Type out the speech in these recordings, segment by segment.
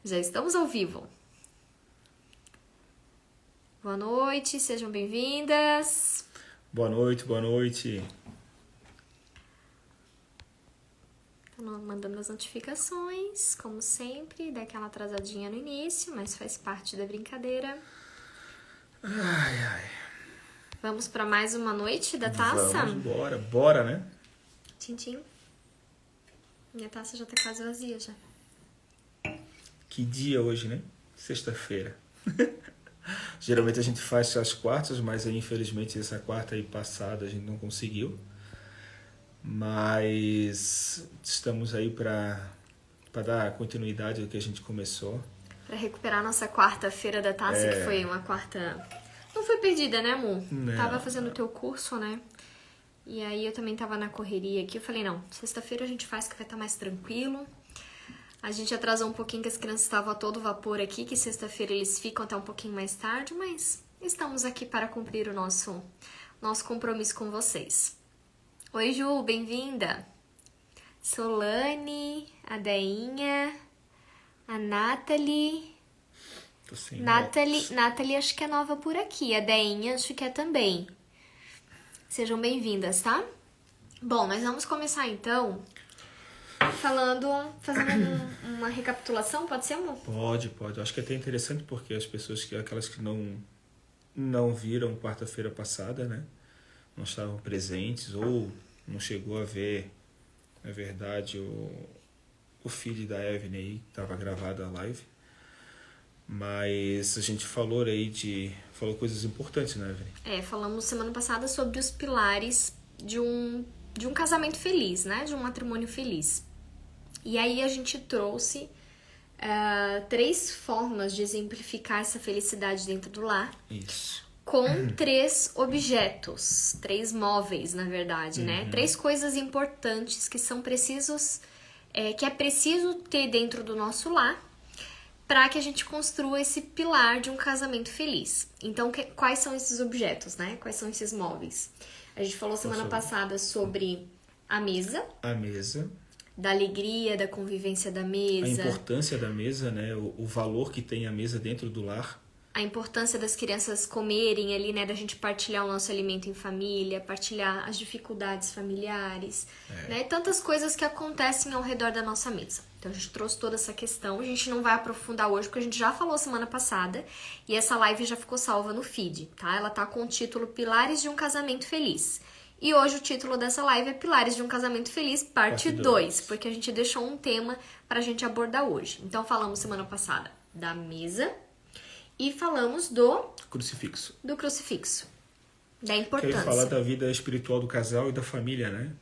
Já estamos ao vivo. Boa noite, sejam bem-vindas. Boa noite, boa noite. Tô mandando as notificações, como sempre, daquela atrasadinha no início, mas faz parte da brincadeira. Ai, ai. Vamos para mais uma noite da taça? Vamos, bora, né? Tchim. Minha taça já tá quase vazia já. Que dia hoje, né? Sexta-feira. Geralmente a gente faz às quartas, mas aí, infelizmente essa quarta aí passada a gente não conseguiu. Mas estamos aí para dar continuidade ao que a gente começou. Para recuperar nossa quarta-feira da taça, que foi uma quarta... Não foi perdida, né, amor? Não. Tava fazendo o teu curso, né? E aí eu também tava na correria aqui. Eu falei, não, sexta-feira a gente faz que vai estar mais tranquilo. A gente atrasou um pouquinho que as crianças estavam a todo vapor aqui, que sexta-feira eles ficam até um pouquinho mais tarde, mas estamos aqui para cumprir o nosso compromisso com vocês. Oi, Ju, bem-vinda! Solane, a Deinha, a Nathalie... Nathalie acho que é nova por aqui, a Deinha acho que é também. Sejam bem-vindas, tá? Bom, nós vamos começar então fazendo uma recapitulação, pode ser, amor? Pode. Eu acho que é até interessante porque as pessoas, aquelas que não viram quarta-feira passada, né? Não estavam presentes ou não chegou a ver, na verdade, o feed da Evelyn aí, que estava gravada a live. Mas a gente falou coisas importantes, né, Evelyn? Falamos semana passada sobre os pilares de um casamento feliz, né? De um matrimônio feliz. E aí a gente trouxe 3 formas de exemplificar essa felicidade dentro do lar. Isso. Com 3 objetos, 3 móveis, na verdade, né? 3 coisas importantes que são precisos, que é preciso ter dentro do nosso lar para que a gente construa esse pilar de um casamento feliz. Então, quais são esses objetos, né? Quais são esses móveis? A gente falou semana passada sobre a mesa. A mesa. Da alegria, da convivência da mesa. A importância da mesa, né? O valor que tem a mesa dentro do lar. A importância das crianças comerem ali, né? Da gente partilhar o nosso alimento em família, partilhar as dificuldades familiares, né? Tantas coisas que acontecem ao redor da nossa mesa. Então a gente trouxe toda essa questão. A gente não vai aprofundar hoje, porque a gente já falou semana passada e essa live já ficou salva no feed, tá? Ela tá com o título Pilares de um Casamento Feliz. E hoje o título dessa live é Pilares de um Casamento Feliz, parte 2, porque a gente deixou um tema pra gente abordar hoje. Então falamos semana passada da mesa e falamos do crucifixo. Da importância. Que aí fala da vida espiritual do casal e da família, né?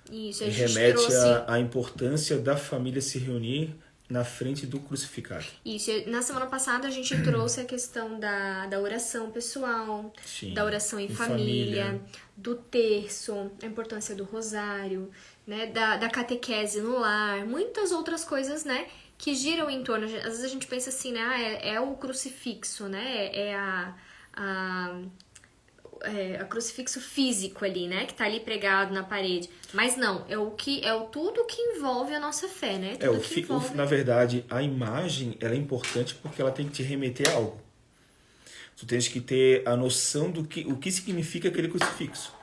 Isso, a gente remete à importância da família se reunir na frente do crucificado. Isso, na semana passada a gente trouxe a questão da oração pessoal, sim, da oração em família, do terço, a importância do rosário, né, da catequese no lar, muitas outras coisas, né, que giram em torno. Às vezes a gente pensa assim, né, é o crucifixo, né, é a crucifixo físico ali, né? Que tá ali pregado na parede. Mas não, tudo que envolve a nossa fé, né? Na verdade, a imagem, ela é importante porque ela tem que te remeter a algo. Tu tens que ter a noção o que significa aquele crucifixo.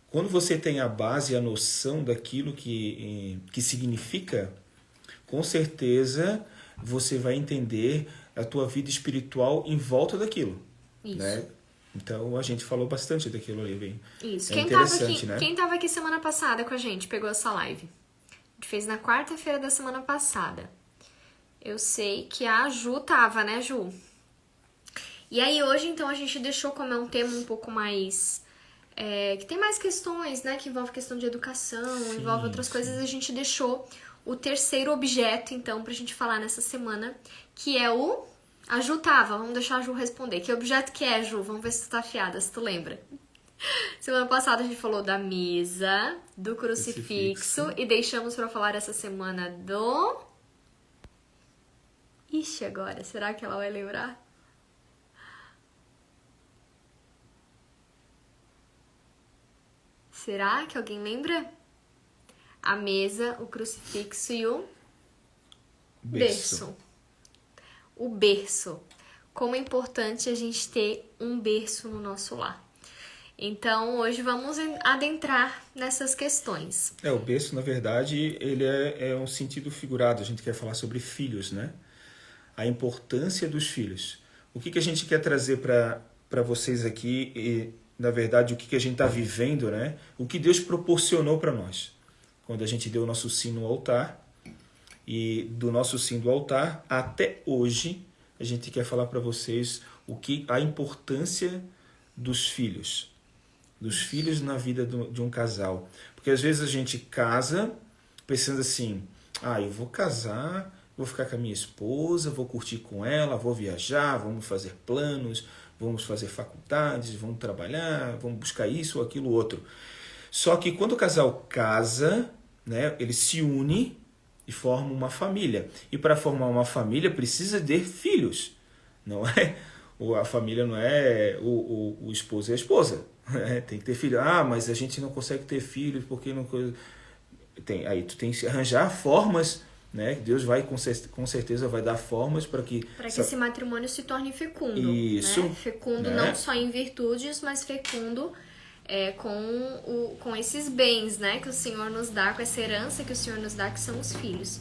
Quando você tem a base, a noção daquilo que significa, com certeza você vai entender a tua vida espiritual em volta daquilo. Isso. Né? Então, a gente falou bastante daquilo ali, bem. Isso. Né? Quem tava aqui semana passada com a gente, pegou essa live. A gente fez na quarta-feira da semana passada. Eu sei que a Ju tava, né, Ju? E aí, hoje, então, a gente deixou como é um tema um pouco mais... que tem mais questões, né? Que envolve questão de educação, sim, envolve outras coisas. A gente deixou o terceiro objeto, então, pra gente falar nessa semana, que é o... A Ju tava, vamos deixar a Ju responder. Que objeto que é, Ju? Vamos ver se tu tá afiada, se tu lembra. Semana passada a gente falou da mesa, do crucifixo. E deixamos pra falar essa semana do... Ixi, agora, será que ela vai lembrar? Será que alguém lembra? A mesa, o crucifixo e o berço. o berço. Como é importante a gente ter um berço no nosso lar. Então, hoje vamos adentrar nessas questões. O berço, na verdade, ele é um sentido figurado. A gente quer falar sobre filhos, né? A importância dos filhos. O que a gente quer trazer para vocês aqui, e, na verdade, o que a gente está vivendo, né? O que Deus proporcionou para nós. Quando a gente deu o nosso sim no altar, e do nosso sim do altar até hoje, a gente quer falar para vocês a importância dos filhos. Dos filhos na vida de um casal. Porque às vezes a gente casa pensando assim, eu vou casar, vou ficar com a minha esposa, vou curtir com ela, vou viajar, vamos fazer planos, vamos fazer faculdades, vamos trabalhar, vamos buscar isso ou aquilo outro. Só que quando o casal casa, né, ele se une e forma uma família. E para formar uma família precisa ter filhos. Não é? A família não é o esposo e a esposa. Tem que ter filho. Mas a gente não consegue ter filhos porque não... Aí tu tem que arranjar formas, né? Deus vai com certeza vai dar formas para que esse matrimônio se torne fecundo. Isso, né? Fecundo, né? Não só em virtudes, mas fecundo com esses bens, né? Que o Senhor nos dá, com essa herança que o Senhor nos dá, que são os filhos.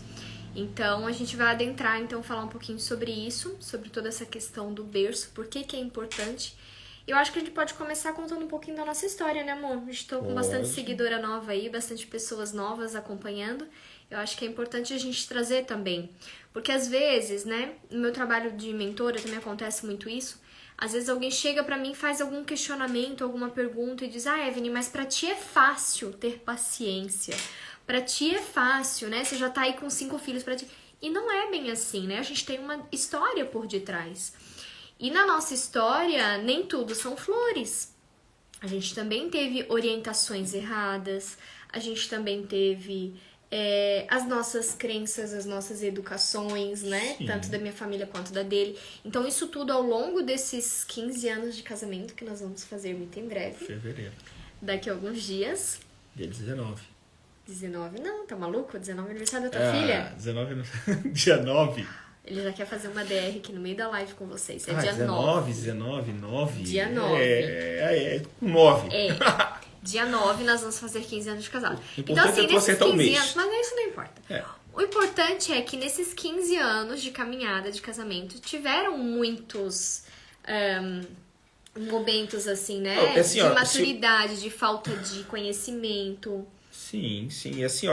Então, a gente vai adentrar, falar um pouquinho sobre isso, sobre toda essa questão do berço, por que é importante. Eu acho que a gente pode começar contando um pouquinho da nossa história, né, amor? Estou com bastante seguidora nova aí, bastante pessoas novas acompanhando. Eu acho que é importante a gente trazer também. Porque às vezes, né, no meu trabalho de mentora também acontece muito isso. Às vezes alguém chega pra mim, faz algum questionamento, alguma pergunta e diz: Evelyn, mas pra ti é fácil ter paciência. Pra ti é fácil, né? Você já tá aí com 5 filhos pra ti. E não é bem assim, né? A gente tem uma história por detrás. E na nossa história, nem tudo são flores. A gente também teve orientações erradas, a gente também teve as nossas crenças, as nossas educações, né? Sim. Tanto da minha família quanto da dele. Então, isso tudo ao longo desses 15 anos de casamento, que nós vamos fazer muito em breve. Fevereiro. Daqui a alguns dias. Dia 19. 19 não, tá maluco? 19 é aniversário da tua filha? 19 dia 9. Ele já quer fazer uma DR aqui no meio da live com vocês. É dia 19. 9. Dia 9. Com 9. Dia 9 nós vamos fazer 15 anos de casado. Então, assim, nesses 15 anos... Mas isso não importa. O importante é que nesses 15 anos de caminhada, de casamento, tiveram muitos momentos, assim, né? Assim, de maturidade, de falta de conhecimento. Sim. E assim,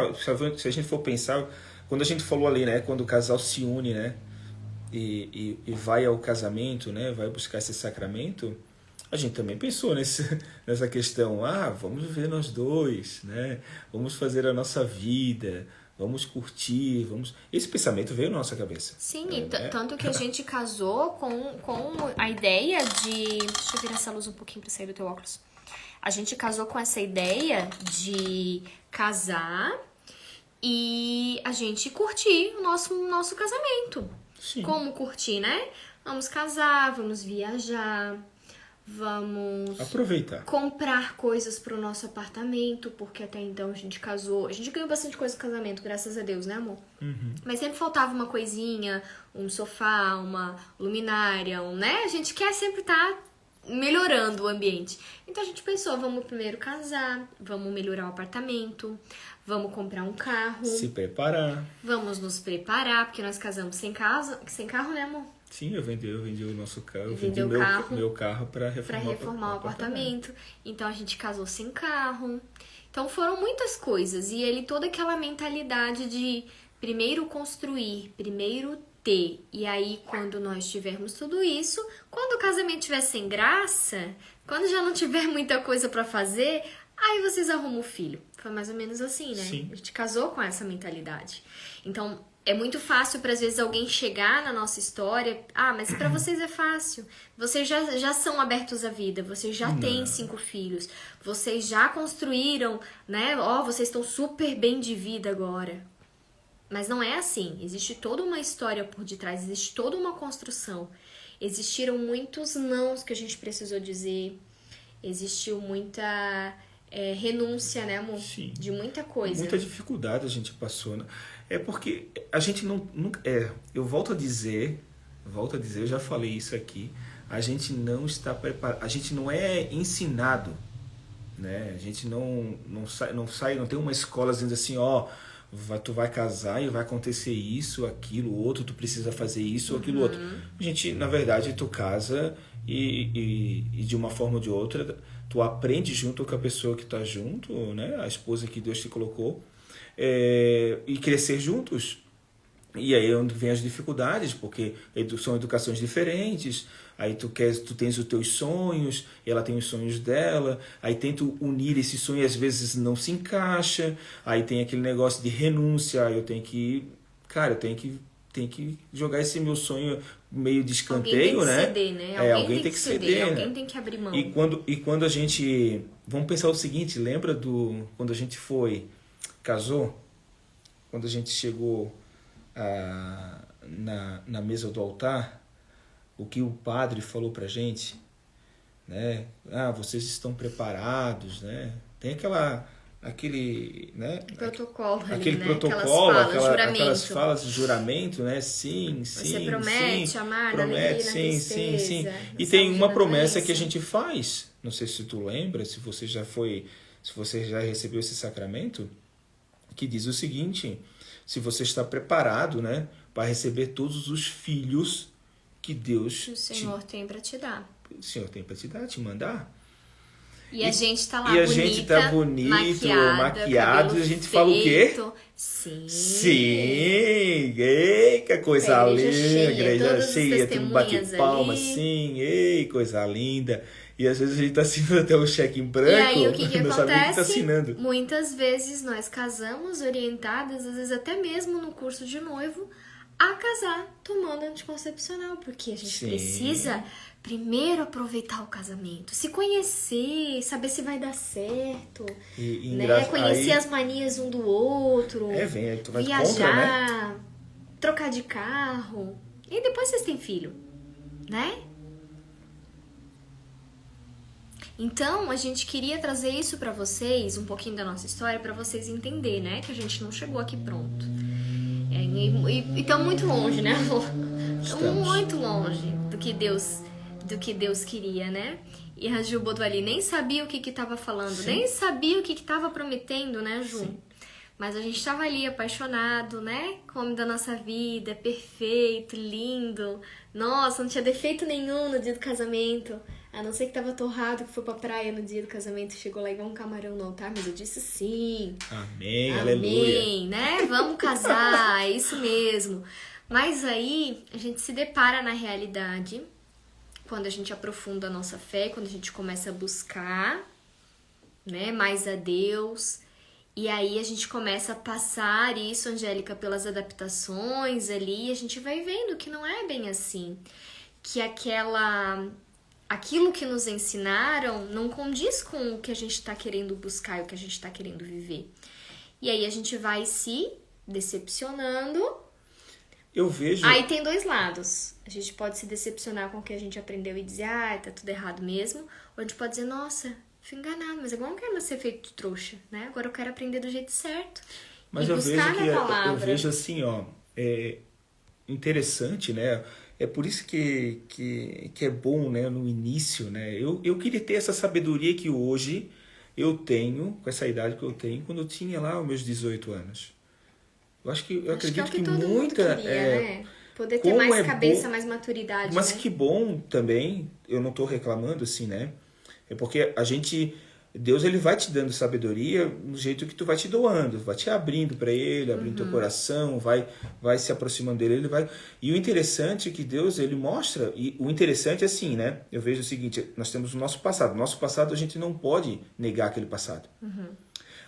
se a gente for pensar... Quando a gente falou ali, né? Quando o casal se une, né? E vai ao casamento, né? Vai buscar esse sacramento. A gente também pensou nessa questão. Vamos viver nós dois, né? Vamos fazer a nossa vida. Vamos curtir. Esse pensamento veio na nossa cabeça. Sim, tanto que a gente casou com a ideia de... Deixa eu virar essa luz um pouquinho pra sair do teu óculos. A gente casou com essa ideia de casar... E a gente curtir o nosso casamento. Sim. Como curtir, né? Vamos casar, vamos viajar, vamos... Aproveitar. Comprar coisas pro nosso apartamento, porque até então a gente casou... A gente ganhou bastante coisa no casamento, graças a Deus, né, amor? Uhum. Mas sempre faltava uma coisinha, um sofá, uma luminária, né? A gente quer sempre estar melhorando o ambiente. Então a gente pensou, vamos primeiro casar, vamos melhorar o apartamento... Vamos comprar um carro. Se preparar. Vamos nos preparar, porque nós casamos sem carro, né, amor? Sim, eu vendi o nosso carro. Eu vendi meu carro para reformar o apartamento. Então a gente casou sem carro. Então foram muitas coisas. E ele, toda aquela mentalidade de primeiro construir, primeiro ter. E aí, quando nós tivermos tudo isso, quando o casamento estiver sem graça, quando já não tiver muita coisa para fazer, aí vocês arrumam o filho. Foi mais ou menos assim, né? Sim. A gente casou com essa mentalidade. Então, é muito fácil para às vezes alguém chegar na nossa história. Mas para vocês é fácil. Vocês já são abertos à vida. Vocês já têm 5 filhos. Vocês já construíram, né? Vocês estão super bem de vida agora. Mas não é assim. Existe toda uma história por detrás. Existe toda uma construção. Existiram muitos nãos que a gente precisou dizer. Existiu muita... renúncia, né, amor? Sim. De muita coisa. Muita dificuldade a gente passou, né? É porque a gente nunca... eu volto a dizer, volto a dizer, eu já falei isso aqui, a gente não está preparado, a gente não é ensinado, né? A gente não tem uma escola dizendo assim, ó, tu vai casar e vai acontecer isso, aquilo, outro, tu precisa fazer isso, aquilo, outro. A gente, na verdade, tu casa e de uma forma ou de outra, tu aprende junto com a pessoa que está junto, né? A esposa que Deus te colocou, e crescer juntos. E aí é onde vem as dificuldades, porque são educações diferentes, aí tu tens os teus sonhos, ela tem os sonhos dela, aí tenta unir esse sonho e às vezes não se encaixa, aí tem aquele negócio de renúncia, eu tenho que jogar esse meu sonho meio de escanteio, né? Alguém tem que ceder, né? Alguém tem que ceder, alguém né? tem que abrir mão. E quando a gente... Vamos pensar o seguinte, lembra quando a gente casou? Quando a gente chegou na mesa do altar, o que o padre falou pra gente, né? Vocês estão preparados, né? Tem aquele, né? Protocolo ali, aquele né? protocolo, Aquelas falas de juramento, né? Sim, Você promete amar na alegria, na tristeza, e tem uma promessa que a gente faz. Não sei se tu lembra, se você já recebeu esse sacramento, que diz o seguinte: se você está preparado, né, para receber todos os filhos que Deus o Senhor tem para te dar. O Senhor tem para te dar, te mandar. E a gente tá lá bonito, maquiado, e a gente fala o quê? Sim. Sim! Ei, que coisa linda! Igreja cheia, tudo bate palma, ali. sim, ei, coisa linda! E às vezes a gente tá assinando até o cheque em branco. E aí o que não sabe quem tá assinando. Muitas vezes nós casamos orientadas, às vezes até mesmo no curso de noivo, a casar tomando anticoncepcional, porque a gente precisa primeiro aproveitar o casamento, se conhecer, saber se vai dar certo, né? Conhecer as manias um do outro, tu vai viajar, contra, né? trocar de carro, e depois vocês têm filho, né? Então, a gente queria trazer isso pra vocês, um pouquinho da nossa história, pra vocês entenderem, né? Que a gente não chegou aqui pronto. E estamos muito longe, né, amor? Estamos muito longe do que Deus queria, né? E a Ju botou ali, nem sabia o que estava falando, Sim. nem sabia o que estava prometendo, né, Ju? Sim. Mas a gente estava ali apaixonado, né? Com o homem da nossa vida, perfeito, lindo. Nossa, não tinha defeito nenhum no dia do casamento. A não ser que tava torrado, que foi pra praia no dia do casamento, chegou lá igual um camarão no altar, mas eu disse sim. Amém, aleluia. Né? Vamos casar, é isso mesmo. Mas aí, a gente se depara na realidade, quando a gente aprofunda a nossa fé, quando a gente começa a buscar, né, mais a Deus. E aí a gente começa a passar isso, Angélica, pelas adaptações ali, e a gente vai vendo que não é bem assim. Que aquilo que nos ensinaram não condiz com o que a gente está querendo buscar e o que a gente está querendo viver. E aí a gente vai se decepcionando. Eu vejo... Aí tem dois lados. A gente pode se decepcionar com o que a gente aprendeu e dizer, tá tudo errado mesmo. Ou a gente pode dizer, nossa, fui enganado, mas agora eu não quero ser feito trouxa, né? Agora eu quero aprender do jeito certo. Mas e eu buscar vejo na palavra. Eu vejo assim, interessante, né? É por isso que é bom, né, no início, né? Eu queria ter essa sabedoria que hoje eu tenho, com essa idade que eu tenho, quando eu tinha lá os meus 18 anos. Eu acredito que todo muita... mundo queria, né? Poder ter mais cabeça, mais maturidade, mas né? que bom também, eu não estou reclamando assim, né? É porque Deus, ele vai te dando sabedoria no jeito que tu vai te doando, vai te abrindo para ele, abrindo teu coração, vai se aproximando dele, E o interessante é que Deus, ele mostra, e o interessante é assim, né? Eu vejo o seguinte, nós temos o nosso passado. Nosso passado a gente não pode negar aquele passado.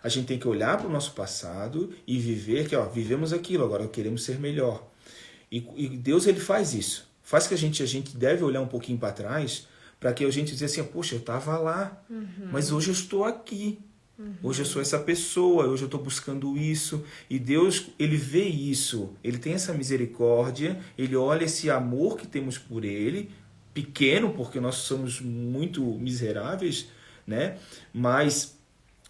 A gente tem que olhar para o nosso passado e viver que, vivemos aquilo, agora queremos ser melhor. E Deus, ele faz isso. Faz que a gente deve olhar um pouquinho para trás, para que a gente dizer assim, poxa, eu estava lá, mas hoje eu estou aqui. Hoje eu sou essa pessoa, hoje eu estou buscando isso. E Deus, ele vê isso, ele tem essa misericórdia, ele olha esse amor que temos por ele, pequeno, porque nós somos muito miseráveis, né? Mas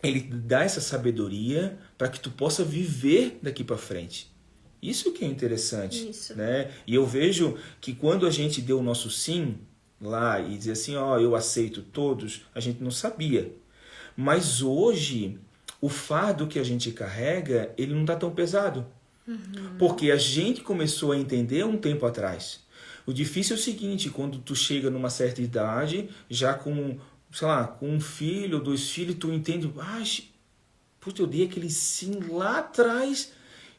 ele dá essa sabedoria para que tu possa viver daqui para frente. Isso que é interessante, Isso. né? E eu vejo que quando a gente deu o nosso sim lá e dizia assim, ó, eu aceito todos, a gente não sabia. Mas hoje, o fardo que a gente carrega, ele não está tão pesado. Porque a gente começou a entender um tempo atrás. O difícil é o seguinte, quando tu chega numa certa idade, já com, sei lá, com um filho, 2 filhos, tu entende, putz, eu dei aquele sim lá atrás,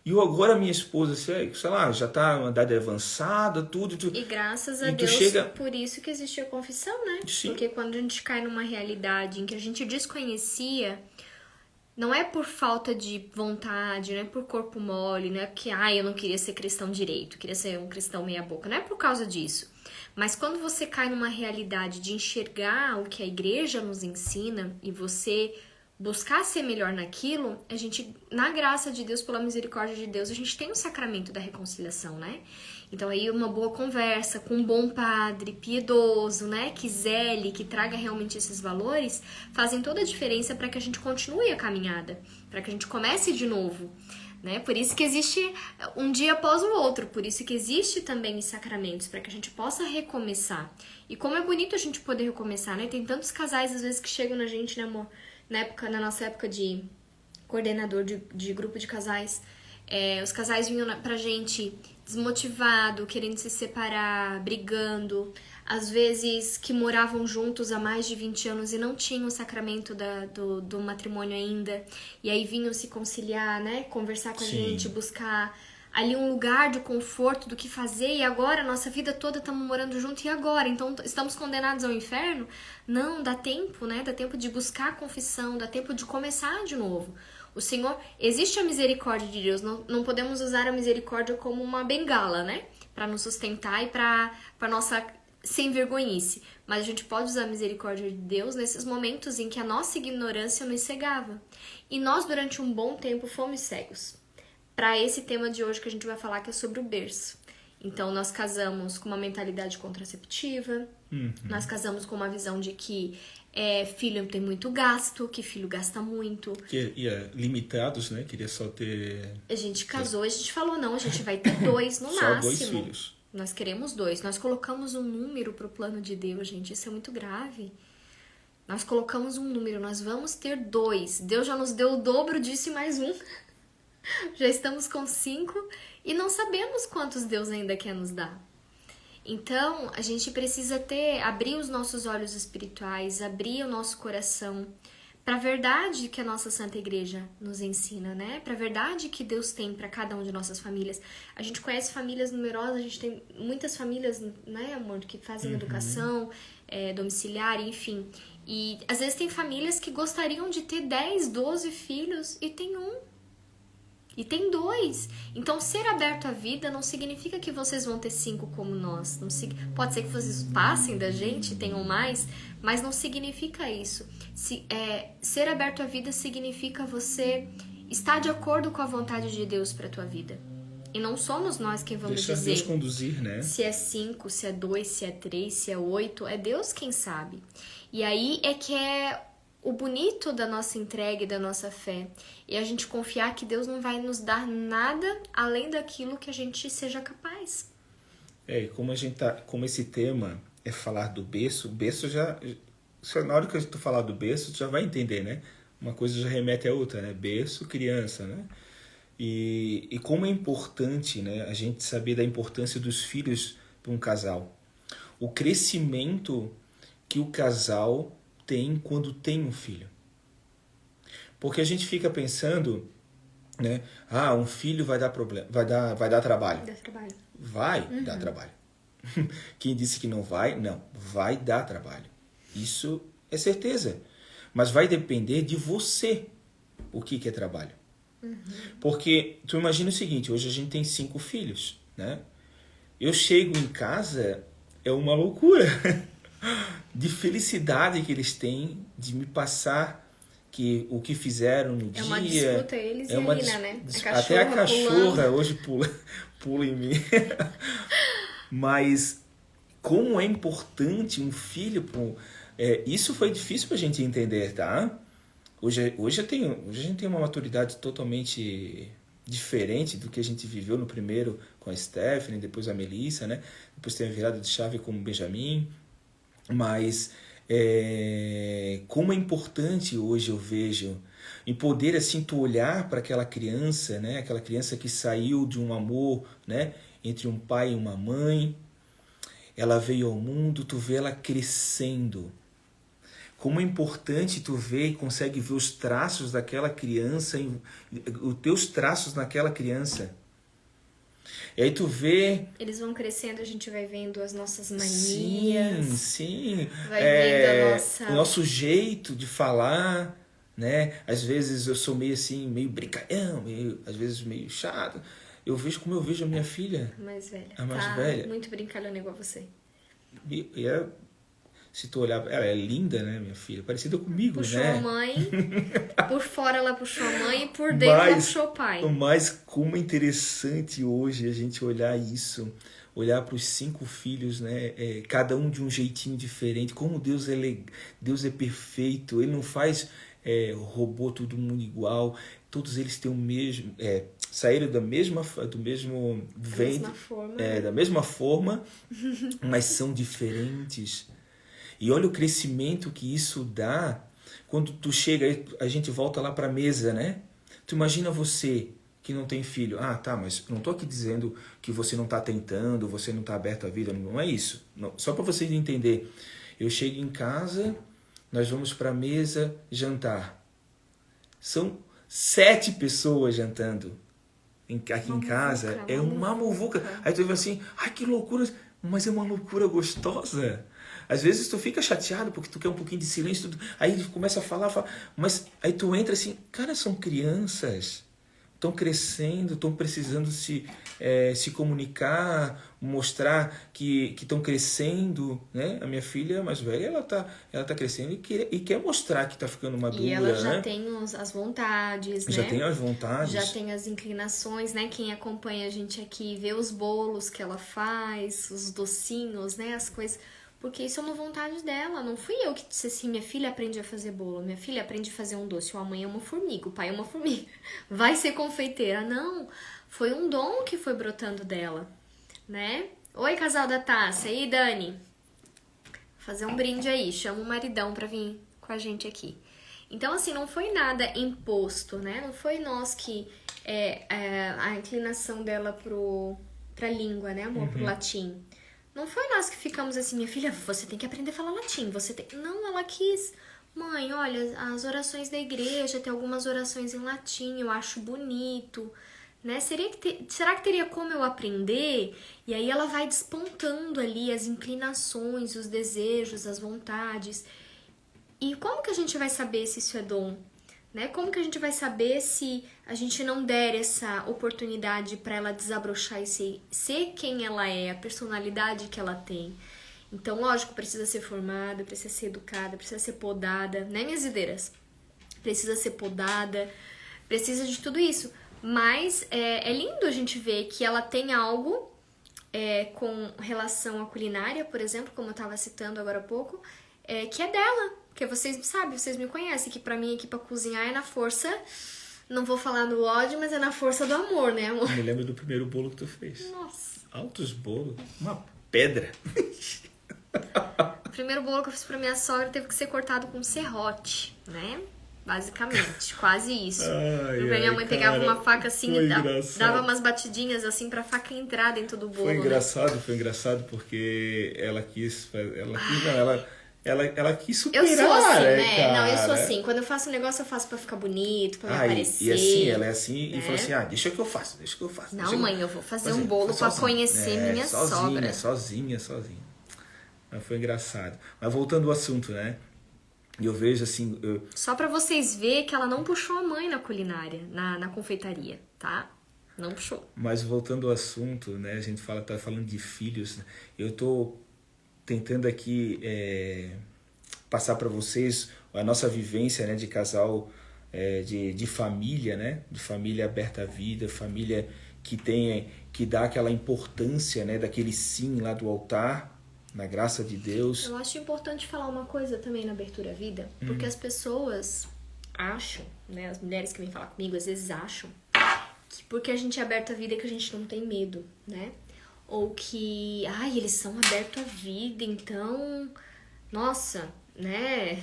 e eu agora minha esposa, sei lá, já tá uma idade avançada, tudo. E graças a e tu Deus, chega... por isso que existe a confissão, né? Sim. Porque quando a gente cai numa realidade em que a gente desconhecia, não é por falta de vontade, não é por corpo mole, não é porque, eu não queria ser cristão direito, queria ser um cristão meia boca, não é por causa disso. Mas quando você cai numa realidade de enxergar o que a igreja nos ensina e você buscar ser melhor naquilo, a gente, na graça de Deus, pela misericórdia de Deus, a gente tem o sacramento da reconciliação, né? Então aí uma boa conversa com um bom padre, piedoso, né, que zele, que traga realmente esses valores, fazem toda a diferença para que a gente continue a caminhada, para que a gente comece de novo, né? Por isso que existe um dia após o outro, por isso que existe também os sacramentos, para que a gente possa recomeçar. E como é bonito a gente poder recomeçar, né? Tem tantos casais às vezes que chegam na gente, né, amor? Na nossa época de coordenador de grupo de casais, os casais vinham pra gente desmotivado, querendo se separar, brigando, às vezes que moravam juntos há mais de 20 anos e não tinham o sacramento do matrimônio ainda, e aí vinham se conciliar, né, conversar com a gente, buscar ali um lugar de conforto do que fazer, e agora a nossa vida toda estamos morando junto, e agora? Então estamos condenados ao inferno? Não, dá tempo, né? Dá tempo de buscar a confissão, dá tempo de começar de novo. O Senhor, existe a misericórdia de Deus, não podemos usar a misericórdia como uma bengala, né? Para nos sustentar e para nossa sem vergonhice. Mas a gente pode usar a misericórdia de Deus nesses momentos em que a nossa ignorância nos cegava. E nós, durante um bom tempo, fomos cegos. Para esse tema de hoje que a gente vai falar, que é sobre o berço. Então, nós casamos com uma mentalidade contraceptiva, nós casamos com uma visão de que filho tem muito gasto, que filho gasta muito. Que ia limitados, né? Queria só ter... A gente casou, a gente falou, não, a gente vai ter 2 no só máximo. 2 filhos. Nós queremos 2. Nós colocamos um número pro plano de Deus, gente, isso é muito grave. Nós colocamos um número, nós vamos ter 2. Deus já nos deu o dobro disso e mais um. Já estamos com 5 e não sabemos quantos Deus ainda quer nos dar. Então, a gente precisa abrir os nossos olhos espirituais, abrir o nosso coração para a verdade que a nossa Santa Igreja nos ensina, né? Para a verdade que Deus tem para cada uma de nossas famílias. A gente conhece famílias numerosas, a gente tem muitas famílias, né, amor, que fazem educação domiciliar, enfim. E às vezes tem famílias que gostariam de ter 10, 12 filhos e tem um. E tem 2. Então, ser aberto à vida não significa que vocês vão ter 5 como nós. Pode ser que vocês passem da gente, tenham mais, mas não significa isso. Ser aberto à vida significa você estar de acordo com a vontade de Deus para a tua vida. E não somos nós quem vamos Deixar dizer Deus conduzir, né? se é 5, se é 2, se é 3, se é 8. É Deus quem sabe. E aí é que é o bonito da nossa entrega e da nossa fé. E a gente confiar que Deus não vai nos dar nada além daquilo que a gente seja capaz. E como esse tema é falar do berço, o berço na hora que a gente falar do berço, tu já vai entender, né? Uma coisa já remete à outra, né? Berço, criança, né? E como é importante, né, a gente saber da importância dos filhos para um casal. O crescimento que o casal tem quando tem um filho. Porque a gente fica pensando, né? Um filho vai dar problema, vai dar trabalho. Dá trabalho. Vai dar trabalho. Quem disse que não vai? Não, vai dar trabalho. Isso é certeza. Mas vai depender de você o que é trabalho. Porque tu imagina o seguinte, hoje a gente tem 5 filhos, né? Eu chego em casa, é uma loucura de felicidade que eles têm de me passar o que fizeram no dia. É uma disputa eles e a Nina, né? Até a cachorra hoje pula em mim. Mas como é importante um filho... isso foi difícil pra gente entender, tá? Hoje a gente tem uma maturidade totalmente diferente do que a gente viveu no primeiro com a Stephanie, depois a Melissa, né? Depois tem a virada de chave com o Benjamin. Mas como é importante hoje eu vejo em poder assim tu olhar para aquela criança, né? Aquela criança que saiu de um amor, né? Entre um pai e uma mãe, ela veio ao mundo, tu vê ela crescendo. Como é importante tu ver e consegue ver os traços daquela criança, os teus traços naquela criança. E aí tu vê... Eles vão crescendo, a gente vai vendo as nossas manias. Sim. Vai vendo a nossa... O nosso jeito de falar, né? Às vezes eu sou meio assim, meio brincalhão, às vezes meio chato. Eu vejo como eu vejo a minha filha. A mais velha. A mais velha. Muito brincalhona igual você. E se tu olhar, ela é linda, né, minha filha? Parecida comigo, puxou né? Puxou a mãe, por fora ela puxou a mãe e por dentro ela puxou o pai. Mas como é interessante hoje a gente olhar isso, olhar para os 5 filhos, né? Cada um de um jeitinho diferente. Como Deus é perfeito, Ele não faz robô todo mundo igual. Todos eles têm o mesmo... saíram do mesmo ventre, da mesma forma, mas são diferentes. E olha o crescimento que isso dá quando tu chega, a gente volta lá para a mesa, né? Tu imagina você que não tem filho. Ah, tá, mas não tô aqui dizendo que você não tá tentando, você não tá aberto à vida, não é isso. Não, só para vocês entenderem. Eu chego em casa, nós vamos para a mesa jantar. São 7 pessoas jantando. Aqui em casa é uma muvuca. Aí tu vê assim, ai que loucura, mas é uma loucura gostosa. Às vezes tu fica chateado porque tu quer um pouquinho de silêncio, aí começa a falar, mas aí tu entra assim, cara, são crianças, estão crescendo, estão precisando se comunicar, mostrar que estão crescendo, né? A minha filha mais velha, ela tá crescendo e quer mostrar que tá ficando madura, e ela já né? tem as vontades, já né? tem as vontades. Já tem as inclinações, né? Quem acompanha a gente aqui vê os bolos que ela faz, os docinhos, né? As coisas... Porque isso é uma vontade dela. Não fui eu que disse assim, minha filha aprende a fazer bolo, minha filha aprende a fazer um doce. A mãe é uma formiga, o pai é uma formiga. Vai ser confeiteira. Não, foi um dom que foi brotando dela, né? Oi, casal da taça. E aí, Dani? Fazer um brinde aí. Chama o maridão pra vir com a gente aqui. Então, assim, não foi nada imposto, né? Não foi nós que... a inclinação dela pra língua, né, amor? Pro latim. Não foi nós que ficamos assim, minha filha, você tem que aprender a falar latim, Não, ela quis, mãe, olha, as orações da igreja, tem algumas orações em latim, eu acho bonito, né? Será que teria como eu aprender? E aí ela vai despontando ali as inclinações, os desejos, as vontades. E como que a gente vai saber se isso é dom? Né? Como que a gente vai saber se a gente não der essa oportunidade para ela desabrochar e ser quem ela é, a personalidade que ela tem? Então, lógico, precisa ser formada, precisa ser educada, precisa ser podada, né, minhas ideiras? Precisa ser podada, precisa de tudo isso. Mas é lindo a gente ver que ela tem algo com relação à culinária, por exemplo, como eu estava citando agora há pouco, que é dela. Porque vocês sabem, vocês me conhecem, que pra mim aqui pra cozinhar é na força, não vou falar no ódio, mas é na força do amor, né, amor? Eu me lembro do primeiro bolo que tu fez. Nossa. Altos bolos, uma pedra. O primeiro bolo que eu fiz pra minha sogra teve que ser cortado com serrote, né? Basicamente, quase isso. Minha mãe pegava uma faca assim e dava umas batidinhas assim pra faca entrar dentro do bolo. Foi engraçado porque ela quis superar. Eu sou assim, né? Cara. Não, eu sou assim. Quando eu faço um negócio, eu faço pra ficar bonito, pra me aparecer. E assim, ela é assim, né? E falou assim, deixa que eu faço. Não, mãe, eu vou fazer um bolo pra conhecer minha sogra. Sozinha. Mas foi engraçado. Mas voltando ao assunto, né? E eu vejo assim... Só pra vocês verem que ela não puxou a mãe na culinária, na confeitaria, tá? Não puxou. Mas voltando ao assunto, né? A gente tá falando de filhos. Eu tô tentando aqui passar para vocês a nossa vivência, né, de casal, de família, né, de família aberta à vida, família que dá aquela importância, né, daquele sim lá do altar, na graça de Deus. Eu acho importante falar uma coisa também na abertura à vida, porque as pessoas acham, né, as mulheres que vêm falar comigo às vezes acham que porque a gente é aberto à vida que a gente não tem medo, né? Ou que, eles são abertos à vida, então, nossa, né?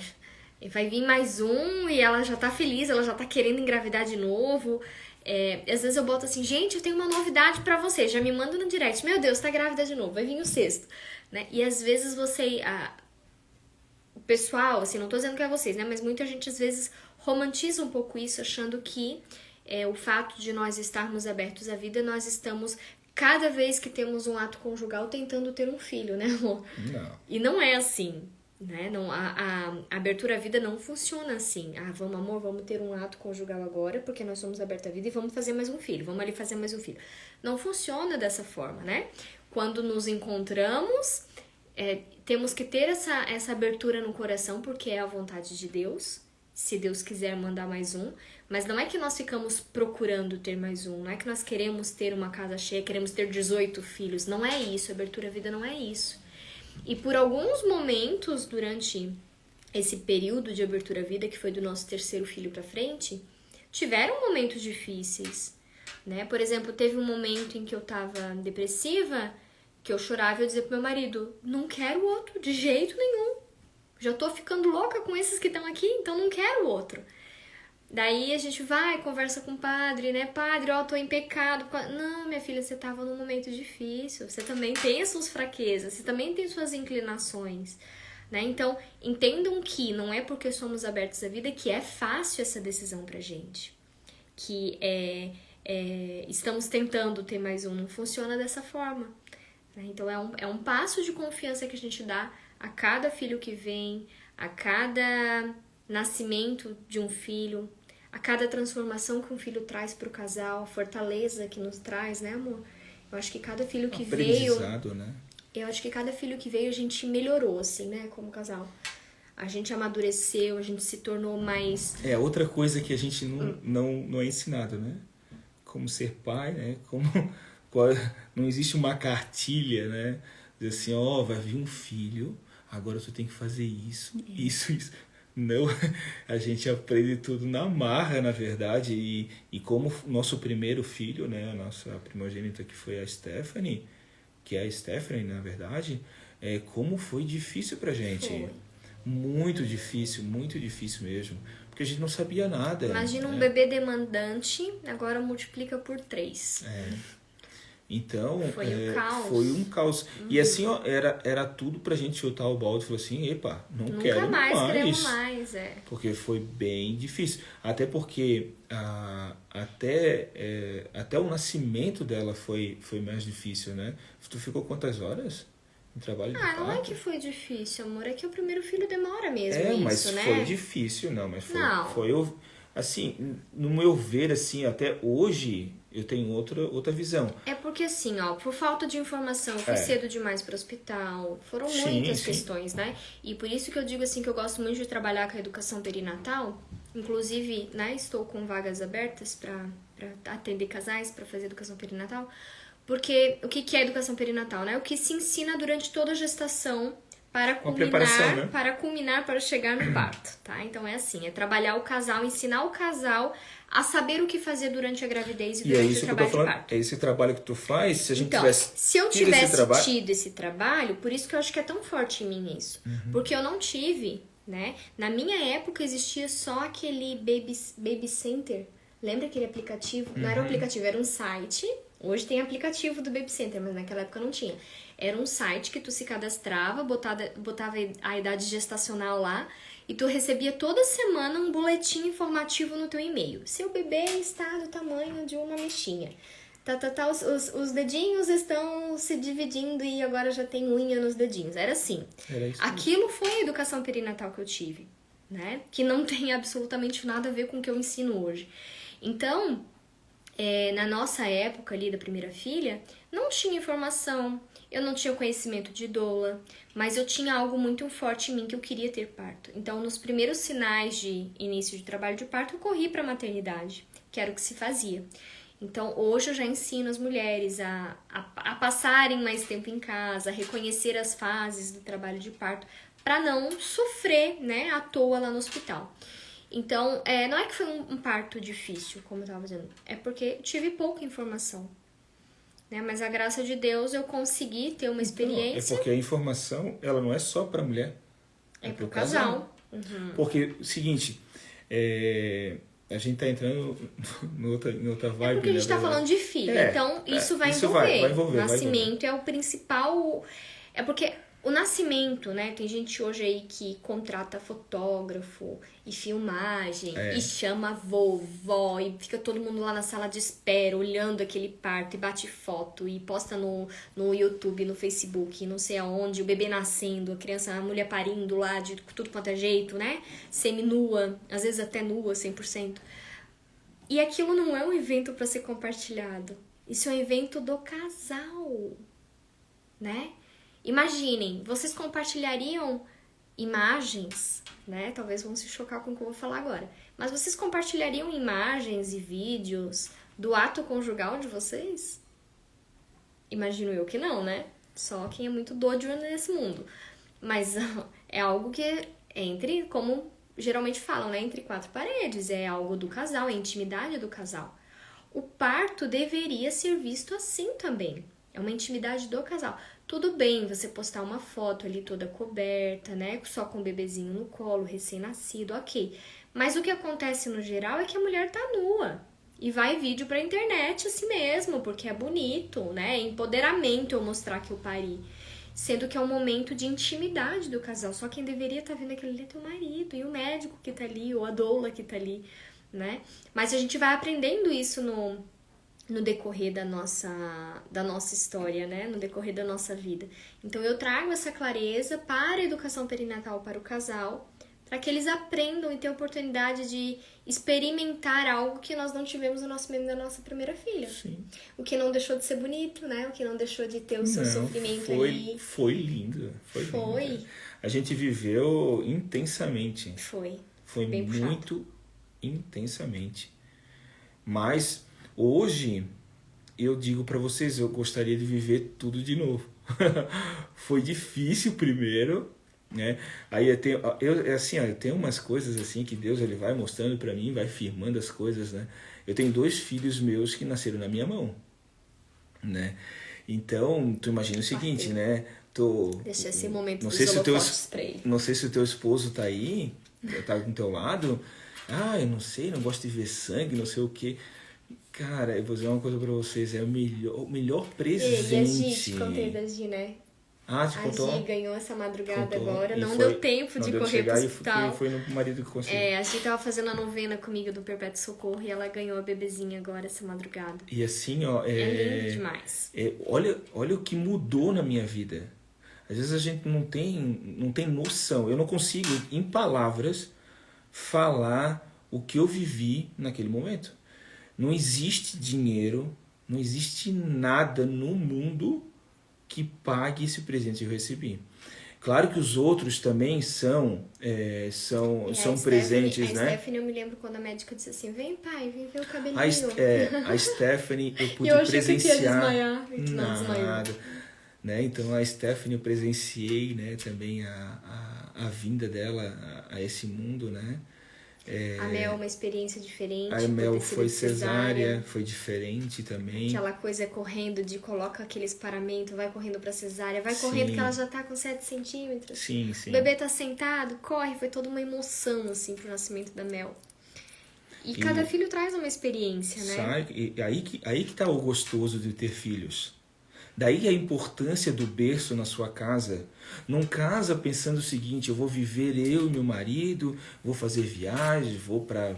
Vai vir mais um e ela já tá feliz, ela já tá querendo engravidar de novo. Às vezes eu boto assim, gente, eu tenho uma novidade pra vocês, já me manda no direct, meu Deus, tá grávida de novo, vai vir o sexto, né? E às vezes o pessoal, assim, não tô dizendo que é vocês, né? Mas muita gente às vezes romantiza um pouco isso, achando que o fato de nós estarmos abertos à vida, nós estamos, cada vez que temos um ato conjugal, tentando ter um filho, né, amor? Não. E não é assim, né? Não, a abertura à vida não funciona assim. Vamos, amor, vamos ter um ato conjugal agora, porque nós somos abertos à vida e vamos fazer mais um filho, vamos ali fazer mais um filho. Não funciona dessa forma, né? Quando nos encontramos, temos que ter essa abertura no coração, porque é a vontade de Deus, se Deus quiser mandar mais um, mas não é que nós ficamos procurando ter mais um, não é que nós queremos ter uma casa cheia, queremos ter 18 filhos, não é isso, abertura à vida não é isso. E por alguns momentos durante esse período de abertura à vida, que foi do nosso terceiro filho pra frente, tiveram momentos difíceis, né? Por exemplo, teve um momento em que eu tava depressiva, que eu chorava e eu dizia pro meu marido, não quero outro, de jeito nenhum. Já tô ficando louca com esses que estão aqui, então não quero outro. Daí a gente vai, conversa com o padre, né? Padre, tô em pecado. Não, minha filha, você tava num momento difícil. Você também tem as suas fraquezas, você também tem suas inclinações, né? Então, entendam que não é porque somos abertos à vida que é fácil essa decisão pra gente. Que estamos tentando ter mais um, não funciona dessa forma. Né? Então, é um passo de confiança que a gente dá a cada filho que vem, a cada nascimento de um filho, a cada transformação que um filho traz para o casal, a fortaleza que nos traz, né, amor? Eu acho que cada filho que veio... né? Eu acho que cada filho que veio a gente melhorou, assim, né, como casal. A gente amadureceu, a gente se tornou mais... Outra coisa que a gente não é ensinado, né? Como ser pai, né? Não existe uma cartilha, né? Diz assim, vai vir um filho, agora tu tem que fazer isso. Não, a gente aprende tudo na marra, na verdade, e como nosso primeiro filho, né, a nossa primogênita que foi a Stephanie, que é a Stephanie, na verdade, como foi difícil pra gente. Foi. Muito difícil mesmo, porque a gente não sabia nada. Imagina né? Um bebê demandante, agora multiplica por 3. Então, Foi um caos. E assim, era tudo pra gente chutar o balde e falar assim, epa, Nunca quero mais. Queremos mais, Porque foi bem difícil. Até porque até o nascimento dela foi mais difícil, né? Tu ficou quantas horas em trabalho de parto? Não é que foi difícil, amor, é que o primeiro filho demora mesmo mas né? foi difícil, foi assim, no meu ver, assim, até hoje eu tenho outra visão. É porque assim, por falta de informação, eu fui cedo demais para o hospital, foram muitas questões, né? E por isso que eu digo assim que eu gosto muito de trabalhar com a educação perinatal, inclusive, né, estou com vagas abertas para atender casais, para fazer educação perinatal, porque o que é educação perinatal, né? O que se ensina durante toda a gestação para culminar, para chegar no parto, tá? Então é assim, é trabalhar o casal, ensinar o casal a saber o que fazer durante a gravidez e durante o trabalho de parto. É esse trabalho que tu faz, se a gente se eu tivesse tido esse trabalho, por isso que eu acho que é tão forte em mim isso, porque eu não tive, né? Na minha época existia só aquele Baby Center, lembra aquele aplicativo? Não era um aplicativo, era um site. Hoje tem aplicativo do Baby Center, mas naquela época não tinha. Era um site que tu se cadastrava, botava a idade gestacional lá e tu recebia toda semana um boletim informativo no teu e-mail. Seu bebê está do tamanho de uma mexinha. Os dedinhos estão se dividindo e agora já tem unha nos dedinhos. Era assim. Era isso. Aquilo foi a educação perinatal que eu tive, né? Que não tem absolutamente nada a ver com o que eu ensino hoje. Então, na nossa época ali da primeira filha, não tinha informação, eu não tinha conhecimento de doula, mas eu tinha algo muito forte em mim que eu queria ter parto. Então, nos primeiros sinais de início de trabalho de parto, eu corri para a maternidade, que era o que se fazia. Então, hoje eu já ensino as mulheres a passarem mais tempo em casa, a reconhecer as fases do trabalho de parto, para não sofrer, né, à toa lá no hospital. Então, não é que foi um parto difícil, como eu tava dizendo, é porque tive pouca informação, né? Mas a graça de Deus eu consegui ter uma experiência. É porque a informação, ela não é só para a mulher, É para pro o casal. casal. Uhum. Porque, o seguinte, a gente tá entrando em outra vibe. É porque a gente tá falando de filho, então isso vai envolver. Vai envolver. O nascimento é o principal. É porque o nascimento, né? Tem gente hoje aí que contrata fotógrafo e filmagem e chama vovó e fica todo mundo lá na sala de espera olhando aquele parto e bate foto e posta no YouTube, no Facebook, não sei aonde, o bebê nascendo, a criança, a mulher parindo lá de tudo quanto é jeito, né? Semi-nua, às vezes até nua, 100%. E aquilo não é um evento para ser compartilhado. Isso é um evento do casal, né? Imaginem, vocês compartilhariam imagens, né? Talvez vão se chocar com o que eu vou falar agora. Mas vocês compartilhariam imagens e vídeos do ato conjugal de vocês? Imagino eu que não, né? Só quem é muito doido nesse mundo. Mas é algo que é entre, como geralmente falam, né? Entre quatro paredes. É algo do casal, é a intimidade do casal. O parto deveria ser visto assim também. É uma intimidade do casal. Tudo bem você postar uma foto ali toda coberta, né? Só com o bebezinho no colo, recém-nascido, ok. Mas o que acontece no geral é que a mulher tá nua. E vai vídeo pra internet assim mesmo, porque é bonito, né? É empoderamento eu mostrar que eu pari. Sendo que é um momento de intimidade do casal. Só quem deveria estar vendo aquilo ali é teu marido, e o médico que tá ali, ou a doula que tá ali, né? Mas a gente vai aprendendo isso no decorrer da nossa história, né? No decorrer da nossa vida. Então, eu trago essa clareza para a educação perinatal para o casal, para que eles aprendam e tenham a oportunidade de experimentar algo que nós não tivemos no nascimento da nossa primeira filha. Sim. O que não deixou de ser bonito, né? O que não deixou de ter o seu sofrimento ali. Foi lindo. Foi. Lindo. A gente viveu intensamente. Foi bem muito puxado. Intensamente. Mas hoje eu digo para vocês, eu gostaria de viver tudo de novo. Foi difícil primeiro, né? Aí eu tenho umas coisas assim que Deus ele vai mostrando para mim, vai firmando as coisas, né? Eu tenho 2 filhos meus que nasceram na minha mão, né? Então, tu imagina o seguinte, né? Deixa esse momento não dos sei se holofotes pra ele. Não sei se o teu esposo tá aí, tá do teu lado. Eu não sei, não gosto de ver sangue, não sei o quê. Cara, eu vou dizer uma coisa pra vocês, é o melhor presente. E a Gi, te contei da Gi, né? Te contou? A Gi ganhou essa madrugada agora, não deu tempo de correr pro hospital. Foi no marido que conseguiu. A Gi tava fazendo a novena comigo do Perpétuo Socorro e ela ganhou a bebezinha agora essa madrugada. E assim, é lindo demais. Olha o que mudou na minha vida. Às vezes a gente não tem noção. Eu não consigo, em palavras, falar o que eu vivi naquele momento. Não existe dinheiro, não existe nada no mundo que pague esse presente que eu recebi. Claro que os outros também são presentes, né? A Stephanie, eu me lembro quando a médica disse assim, vem pai, vem ver o cabelinho. A Stephanie, eu pude eu achei presenciar. Que ia desmaiar, não nada. Né? Então a Stephanie eu presenciei, né, também a vinda dela a esse mundo, né? A Mel, uma experiência diferente. A Mel foi cesárea, foi diferente também. Aquela coisa correndo de coloca aqueles paramentos, vai correndo pra cesárea, vai correndo que ela já tá com 7 centímetros. Sim. O bebê tá sentado, corre, foi toda uma emoção, assim, pro nascimento da Mel. E cada filho traz uma experiência, né? Sabe? E aí que tá o gostoso de ter filhos. Daí a importância do berço na sua casa. Não casa pensando o seguinte, eu vou viver eu e meu marido, vou fazer viagens, vou para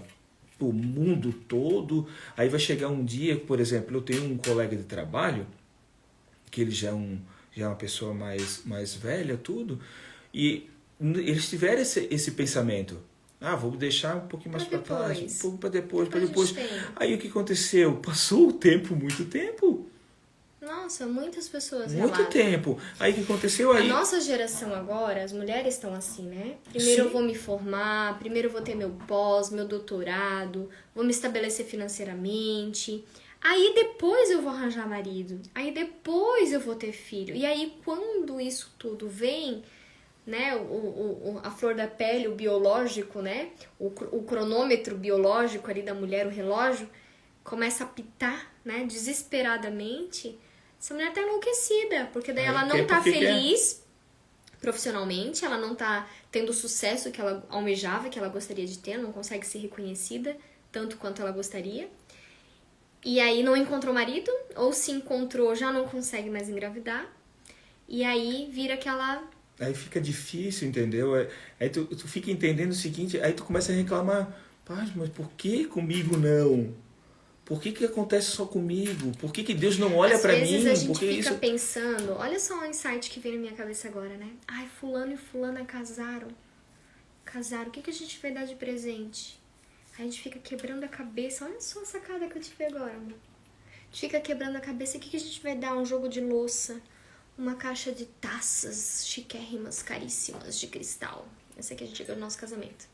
o mundo todo. Aí vai chegar um dia, por exemplo, eu tenho um colega de trabalho, que ele já é uma pessoa mais velha, tudo, e eles tiveram esse pensamento. Vou deixar um pouquinho mais para trás, um pouco para depois. Aí o que aconteceu? Passou o tempo, muito tempo. Nossa, muitas pessoas Muito tempo. Aí o que aconteceu aí? A nossa geração agora, as mulheres estão assim, né? Primeiro eu vou me formar, primeiro eu vou ter meu pós, meu doutorado, vou me estabelecer financeiramente. Aí depois eu vou arranjar marido. Aí depois eu vou ter filho. E aí quando isso tudo vem, né, a flor da pele, o biológico, né, o cronômetro biológico ali da mulher, o relógio, começa a apitar, né, desesperadamente, essa mulher tá enlouquecida, porque daí ela não tá feliz profissionalmente, ela não tá tendo o sucesso que ela almejava, que ela gostaria de ter, não consegue ser reconhecida tanto quanto ela gostaria. E aí não encontrou marido, ou se encontrou, já não consegue mais engravidar. E aí vira aquela... Aí fica difícil, entendeu? Aí tu fica entendendo o seguinte, aí tu começa a reclamar, pai, mas por que comigo não? Por que acontece só comigo? Por que Deus não olha pra mim? Às vezes a gente Porque fica pensando, olha só um insight que veio na minha cabeça agora, né? Ai, fulano e fulana casaram. Casaram, o que a gente vai dar de presente? Aí a gente fica quebrando a cabeça, olha só a sacada que eu tive agora, amor. A gente fica quebrando a cabeça, o que a gente vai dar? Um jogo de louça, uma caixa de taças chiquérrimas, caríssimas, de cristal. Essa aqui a gente chegou no nosso casamento.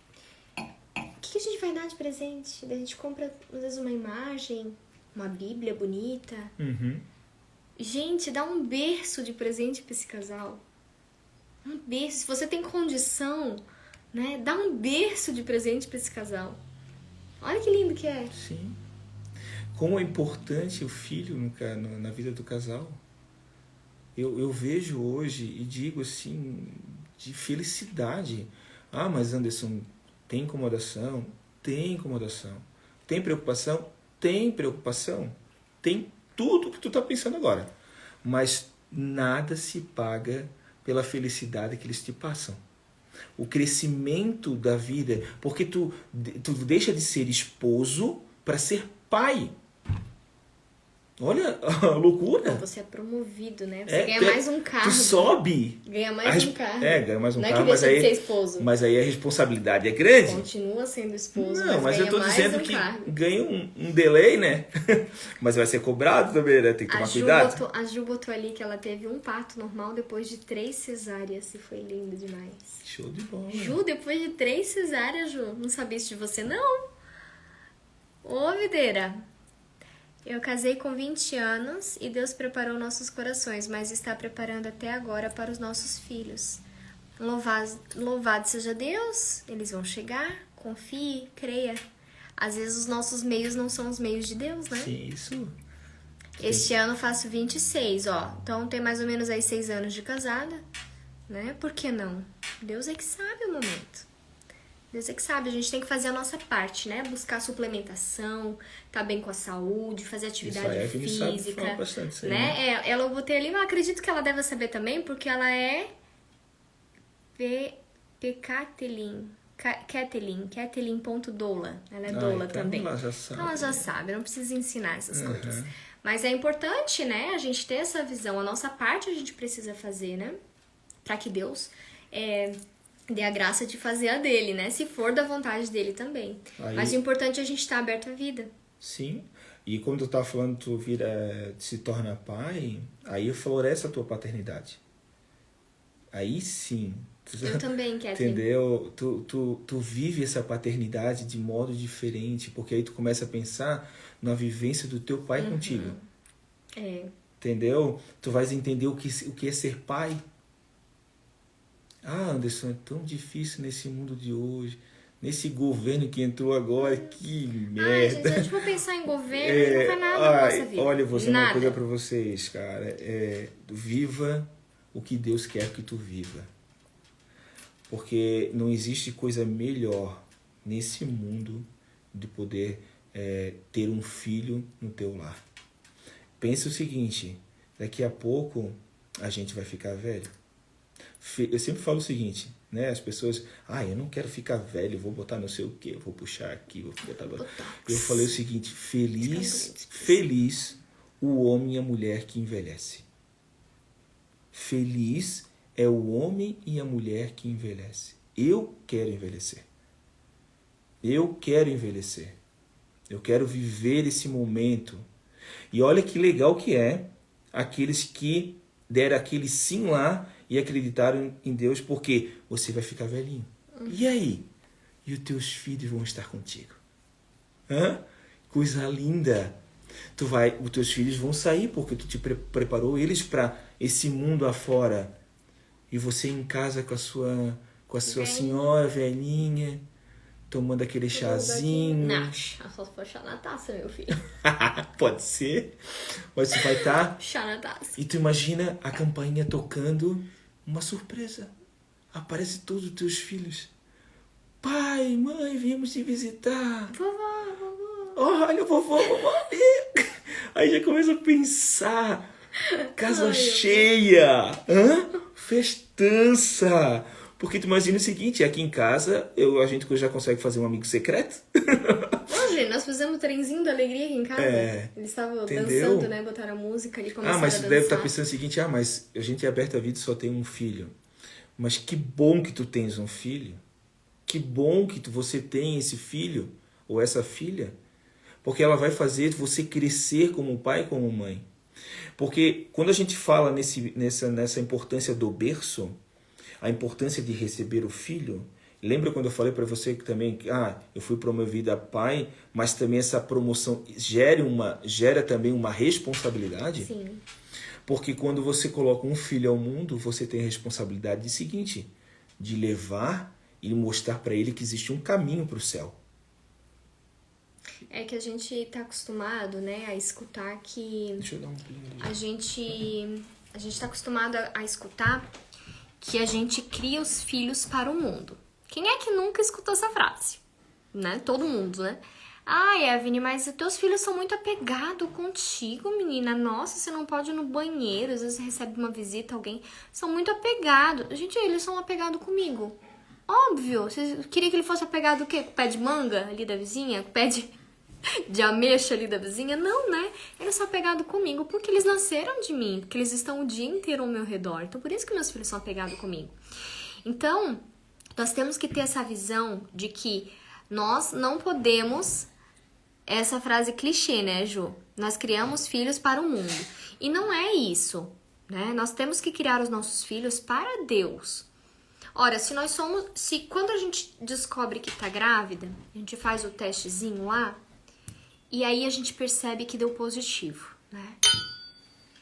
O que a gente vai dar de presente? Daí a gente compra, às vezes, uma imagem, uma bíblia bonita. Gente, dá um berço de presente pra esse casal. Um berço. Se você tem condição, né? Dá um berço de presente pra esse casal. Olha que lindo que é. Sim. Como é importante o filho na vida do casal. Eu vejo hoje e digo assim, de felicidade. Ah, mas Anderson, tem incomodação? Tem incomodação. Tem preocupação? Tem preocupação. Tem tudo que tu tá pensando agora. Mas nada se paga pela felicidade que eles te passam. O crescimento da vida, porque tu deixa de ser esposo para ser pai. Olha a loucura. Você é promovido, né? Você ganha mais um carro. Tu sobe. Ganha mais um carro. Ganha mais um carro, Não é que deixa de ser esposo. Mas aí a responsabilidade é grande. Continua sendo esposo, não, mas eu tô dizendo que carro. Ganha um delay, né? Mas vai ser cobrado também, né? Tem que tomar cuidado. A Ju botou ali que ela teve um parto normal depois de 3 cesáreas. E foi lindo demais. Show de bola. Ju, depois de 3 cesáreas, Ju. Não sabia isso de você, não? Ô, videira. Eu casei com 20 anos e Deus preparou nossos corações, mas está preparando até agora para os nossos filhos. Louvado seja Deus, eles vão chegar, confie, creia. Às vezes os nossos meios não são os meios de Deus, né? Sim, isso. Este ano eu faço 26, ó. Então tem mais ou menos aí 6 anos de casada, né? Por que não? Deus é que sabe o momento. Deus é que sabe, a gente tem que fazer a nossa parte, né? Buscar suplementação, tá bem com a saúde, fazer atividade física, sabe bastante isso aí, né? Ela eu botei ali, eu acredito que ela deve saber também, porque ela é Kathleen.doula. Ela é doula então também. Ela já sabe. Então ela já sabe, não precisa ensinar essas coisas. Mas é importante, né? A gente ter essa visão. A nossa parte a gente precisa fazer, né? Pra que Deus dê a graça de fazer a dele, né? Se for da vontade dele também. Aí, mas o importante é a gente estar aberto à vida. Sim. E como tu tá falando, tu se torna pai, aí floresce a tua paternidade. Aí sim. Eu também, Kathleen. Entendeu? Tu vive essa paternidade de modo diferente, porque aí tu começa a pensar na vivência do teu pai contigo. Entendeu? Tu vais entender o que é ser pai. Ah, Anderson, é tão difícil nesse mundo de hoje. Nesse governo que entrou agora, que merda. Ai, gente, se a gente for pensar em governo, não faz nada na nossa vida. Olha, vou dizer uma coisa pra vocês, cara. Viva o que Deus quer que tu viva. Porque não existe coisa melhor nesse mundo de poder ter um filho no teu lar. Pensa o seguinte, daqui a pouco a gente vai ficar velho. Eu sempre falo o seguinte, né? As pessoas, eu não quero ficar velho, vou botar não sei o quê, vou puxar aqui, vou botar... Eu falei o seguinte, feliz o homem e a mulher que envelhece. Feliz é o homem e a mulher que envelhece. Eu quero envelhecer. Eu quero envelhecer. Eu quero viver esse momento. E olha que legal que é aqueles que deram aquele sim lá e acreditaram em Deus, porque você vai ficar velhinho. E aí? E os teus filhos vão estar contigo. Coisa linda. Os teus filhos vão sair porque tu te preparou eles para esse mundo afora. E você em casa com a sua senhora velhinha, tomando aquele chazinho. Não, só se for chá na taça, meu filho. Pode ser. Mas você vai estar... Chá na taça. E tu imagina a campainha tocando, uma surpresa. Aparece todos os teus filhos. Pai, mãe, viemos te visitar. Vovó. Olha, vovó. Aí já começa a pensar. Casa cheia. Festança. Porque tu imagina o seguinte, aqui em casa, a gente já consegue fazer um amigo secreto. Hoje, nós fizemos o trenzinho da alegria aqui em casa. Eles estavam dançando, né? Botaram a música ali, começaram a dançar. Mas tu deve estar pensando o seguinte, mas a gente é aberto à vida e só tem um filho. Mas que bom que tu tens um filho. Que bom que você tem esse filho ou essa filha. Porque ela vai fazer você crescer como pai e como mãe. Porque quando a gente fala nessa importância do berço, a importância de receber o filho, lembra quando eu falei para você que também, eu fui promovido a pai, mas também essa promoção gera também uma responsabilidade? Sim. Porque quando você coloca um filho ao mundo, você tem a responsabilidade de levar e mostrar para ele que existe um caminho para o céu. É que a gente está acostumado, né, a escutar que... Deixa eu dar um pulinho ali. A gente está acostumado a escutar que a gente cria os filhos para o mundo. Quem é que nunca escutou essa frase? Né? Todo mundo, né? Evelyn, mas os teus filhos são muito apegados contigo, menina. Nossa, você não pode ir no banheiro, às vezes você recebe uma visita, alguém... São muito apegados. Gente, eles são apegados comigo. Óbvio. Você queria que ele fosse apegado o quê? Com o pé de manga ali da vizinha? Com o pé de ameixa ali da vizinha? Não, né? Eles são apegados comigo porque eles nasceram de mim, porque eles estão o dia inteiro ao meu redor. Então, por isso que meus filhos são apegados comigo. Então, nós temos que ter essa visão de que nós não podemos... Essa frase clichê, né, Ju? Nós criamos filhos para o mundo. E não é isso, né? Nós temos que criar os nossos filhos para Deus. Ora, se quando a gente descobre que tá grávida, a gente faz o testezinho lá, e aí a gente percebe que deu positivo, né?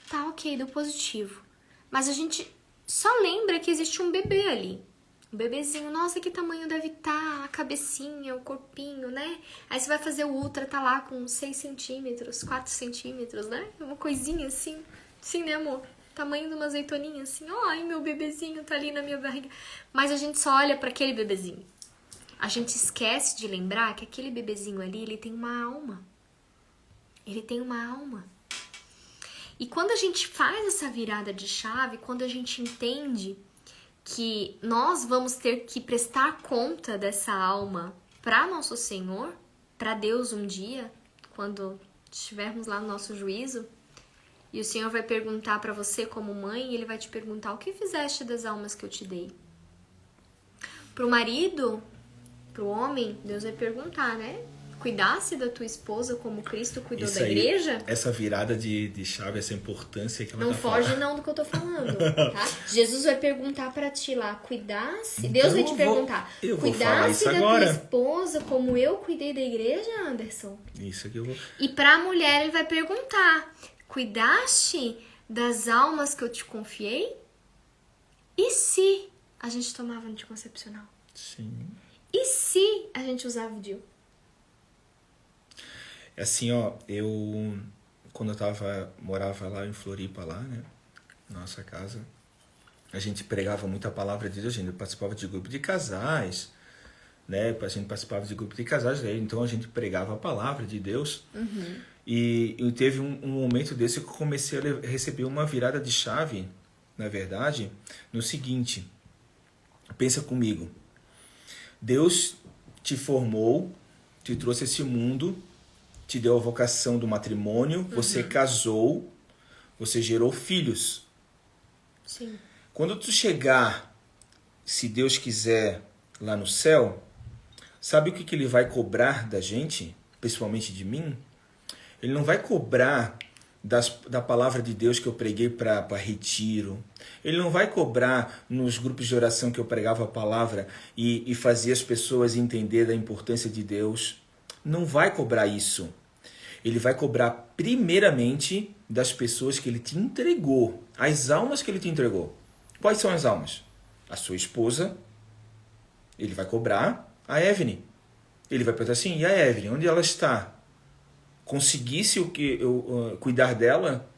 Tá, ok, deu positivo. Mas a gente só lembra que existe um bebê ali. Um bebezinho, nossa, que tamanho deve estar, a cabecinha, o corpinho, né? Aí você vai fazer o ultra, tá lá com 6 centímetros, 4 centímetros, né? Uma coisinha assim, sim, né, amor? Tamanho de uma azeitoninha, assim, ai, meu bebezinho tá ali na minha barriga. Mas a gente só olha para aquele bebezinho. A gente esquece de lembrar que aquele bebezinho ali, ele tem uma alma. Ele tem uma alma. E quando a gente faz essa virada de chave, quando a gente entende que nós vamos ter que prestar conta dessa alma para nosso Senhor, para Deus um dia, quando estivermos lá no nosso juízo, e o Senhor vai perguntar para você como mãe, Ele vai te perguntar: o que fizeste das almas que eu te dei? Pro marido, pro homem, Deus vai perguntar, né? Cuidasse da tua esposa como Cristo cuidou da igreja? Essa virada de chave, essa importância que ela não tá foge falando. não do que eu tô falando, tá? Jesus vai perguntar pra ti lá, cuidasse... Deus vai te perguntar, cuidasse da tua esposa como eu cuidei da igreja, Anderson? Isso que eu vou... E pra mulher ele vai perguntar, cuidaste das almas que eu te confiei? E se a gente tomava anticoncepcional? Sim. E se a gente usava o DIU? Assim, quando eu morava lá em Floripa, lá, né, nossa casa, a gente pregava muito a palavra de Deus, a gente participava de grupo de casais, né, então a gente pregava a palavra de Deus. Uhum. E teve um momento desse que eu comecei a receber uma virada de chave, na verdade, no seguinte: pensa comigo, Deus te formou, te trouxe a esse mundo, te deu a vocação do matrimônio, você casou, você gerou filhos. Sim. Quando tu chegar, se Deus quiser, lá no céu, sabe o que Ele vai cobrar da gente, principalmente de mim? Ele não vai cobrar da palavra de Deus que eu preguei para retiro. Ele não vai cobrar nos grupos de oração que eu pregava a palavra e fazia as pessoas entender da importância de Deus. Não vai cobrar isso. Ele vai cobrar primeiramente das pessoas que Ele te entregou, as almas que Ele te entregou. Quais são as almas? A sua esposa, ele vai cobrar a Evelyn. Ele vai perguntar assim, e a Evelyn, onde ela está? Conseguisse o que eu cuidar dela?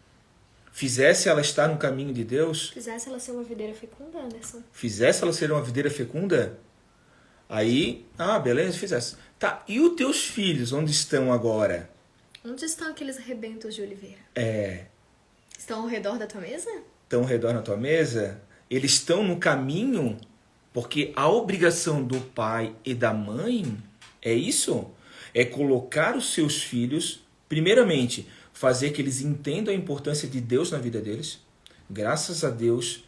Fizesse ela estar no caminho de Deus? Fizesse ela ser uma videira fecunda, Anderson. Fizesse ela ser uma videira fecunda? Aí, beleza, fizesse. Tá, e os teus filhos, onde estão agora? Onde estão aqueles rebentos de oliveira? É... Estão ao redor da tua mesa? Estão ao redor da tua mesa? Eles estão no caminho? Porque a obrigação do pai e da mãe é isso. É colocar os seus filhos, primeiramente, fazer que eles entendam a importância de Deus na vida deles. Graças a Deus,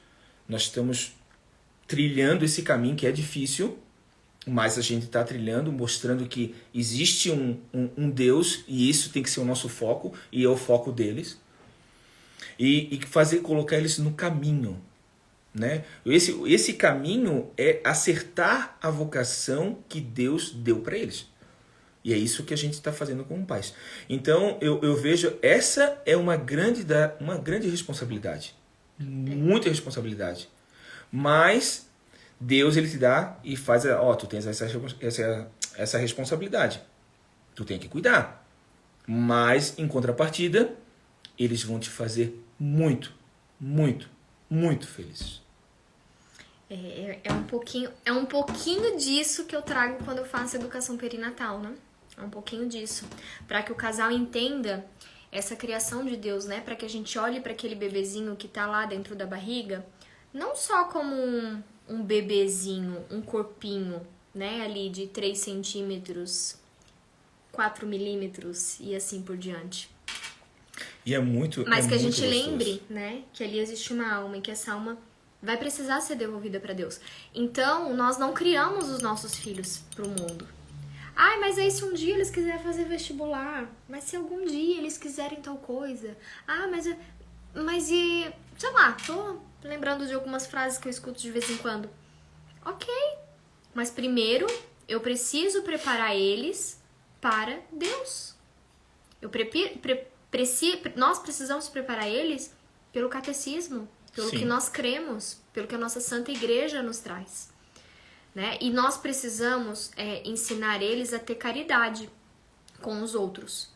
nós estamos trilhando esse caminho que é difícil, mas a gente está trilhando, mostrando que existe um Deus e isso tem que ser o nosso foco e é o foco deles. E colocar eles no caminho. Né? Esse caminho é acertar a vocação que Deus deu para eles. E é isso que a gente está fazendo com pais. Então, eu vejo, essa é uma grande responsabilidade. Muita responsabilidade. Mas Deus, ele te dá e faz, tu tens essa responsabilidade. Tu tem que cuidar. Mas, em contrapartida, eles vão te fazer muito, muito, muito felizes. É um pouquinho disso que eu trago quando eu faço educação perinatal, né? É um pouquinho disso. Para que o casal entenda essa criação de Deus, né? Para que a gente olhe para aquele bebezinho que tá lá dentro da barriga, não só como um bebezinho, um corpinho, né? Ali de 3 centímetros, 4 milímetros e assim por diante. E é muito Mas que a gente gostoso. lembre, né? Que ali existe uma alma e que essa alma vai precisar ser devolvida para Deus. Então, nós não criamos os nossos filhos pro mundo. Mas aí se um dia eles quiserem fazer vestibular, mas se algum dia eles quiserem tal coisa, sei lá, tô lembrando de algumas frases que eu escuto de vez em quando. Ok, mas primeiro eu preciso preparar eles para Deus. Nós precisamos preparar eles pelo catecismo, pelo Sim. que nós cremos, pelo que a nossa Santa Igreja nos traz. Né? E nós precisamos ensinar eles a ter caridade com os outros,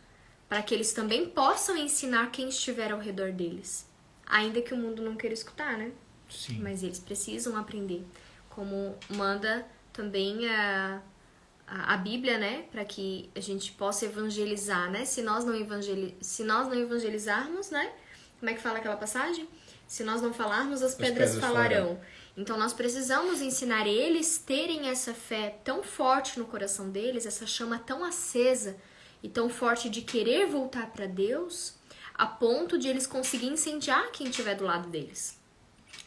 para que eles também possam ensinar quem estiver ao redor deles. Ainda que o mundo não queira escutar, né? Sim. Mas eles precisam aprender. Como manda também a Bíblia, né? Para que a gente possa evangelizar, né? Se nós não evangelizarmos, né? Como é que fala aquela passagem? Se nós não falarmos, as pedras falarão. Então, nós precisamos ensinar eles terem essa fé tão forte no coração deles, essa chama tão acesa e tão forte de querer voltar para Deus, a ponto de eles conseguirem incendiar quem estiver do lado deles.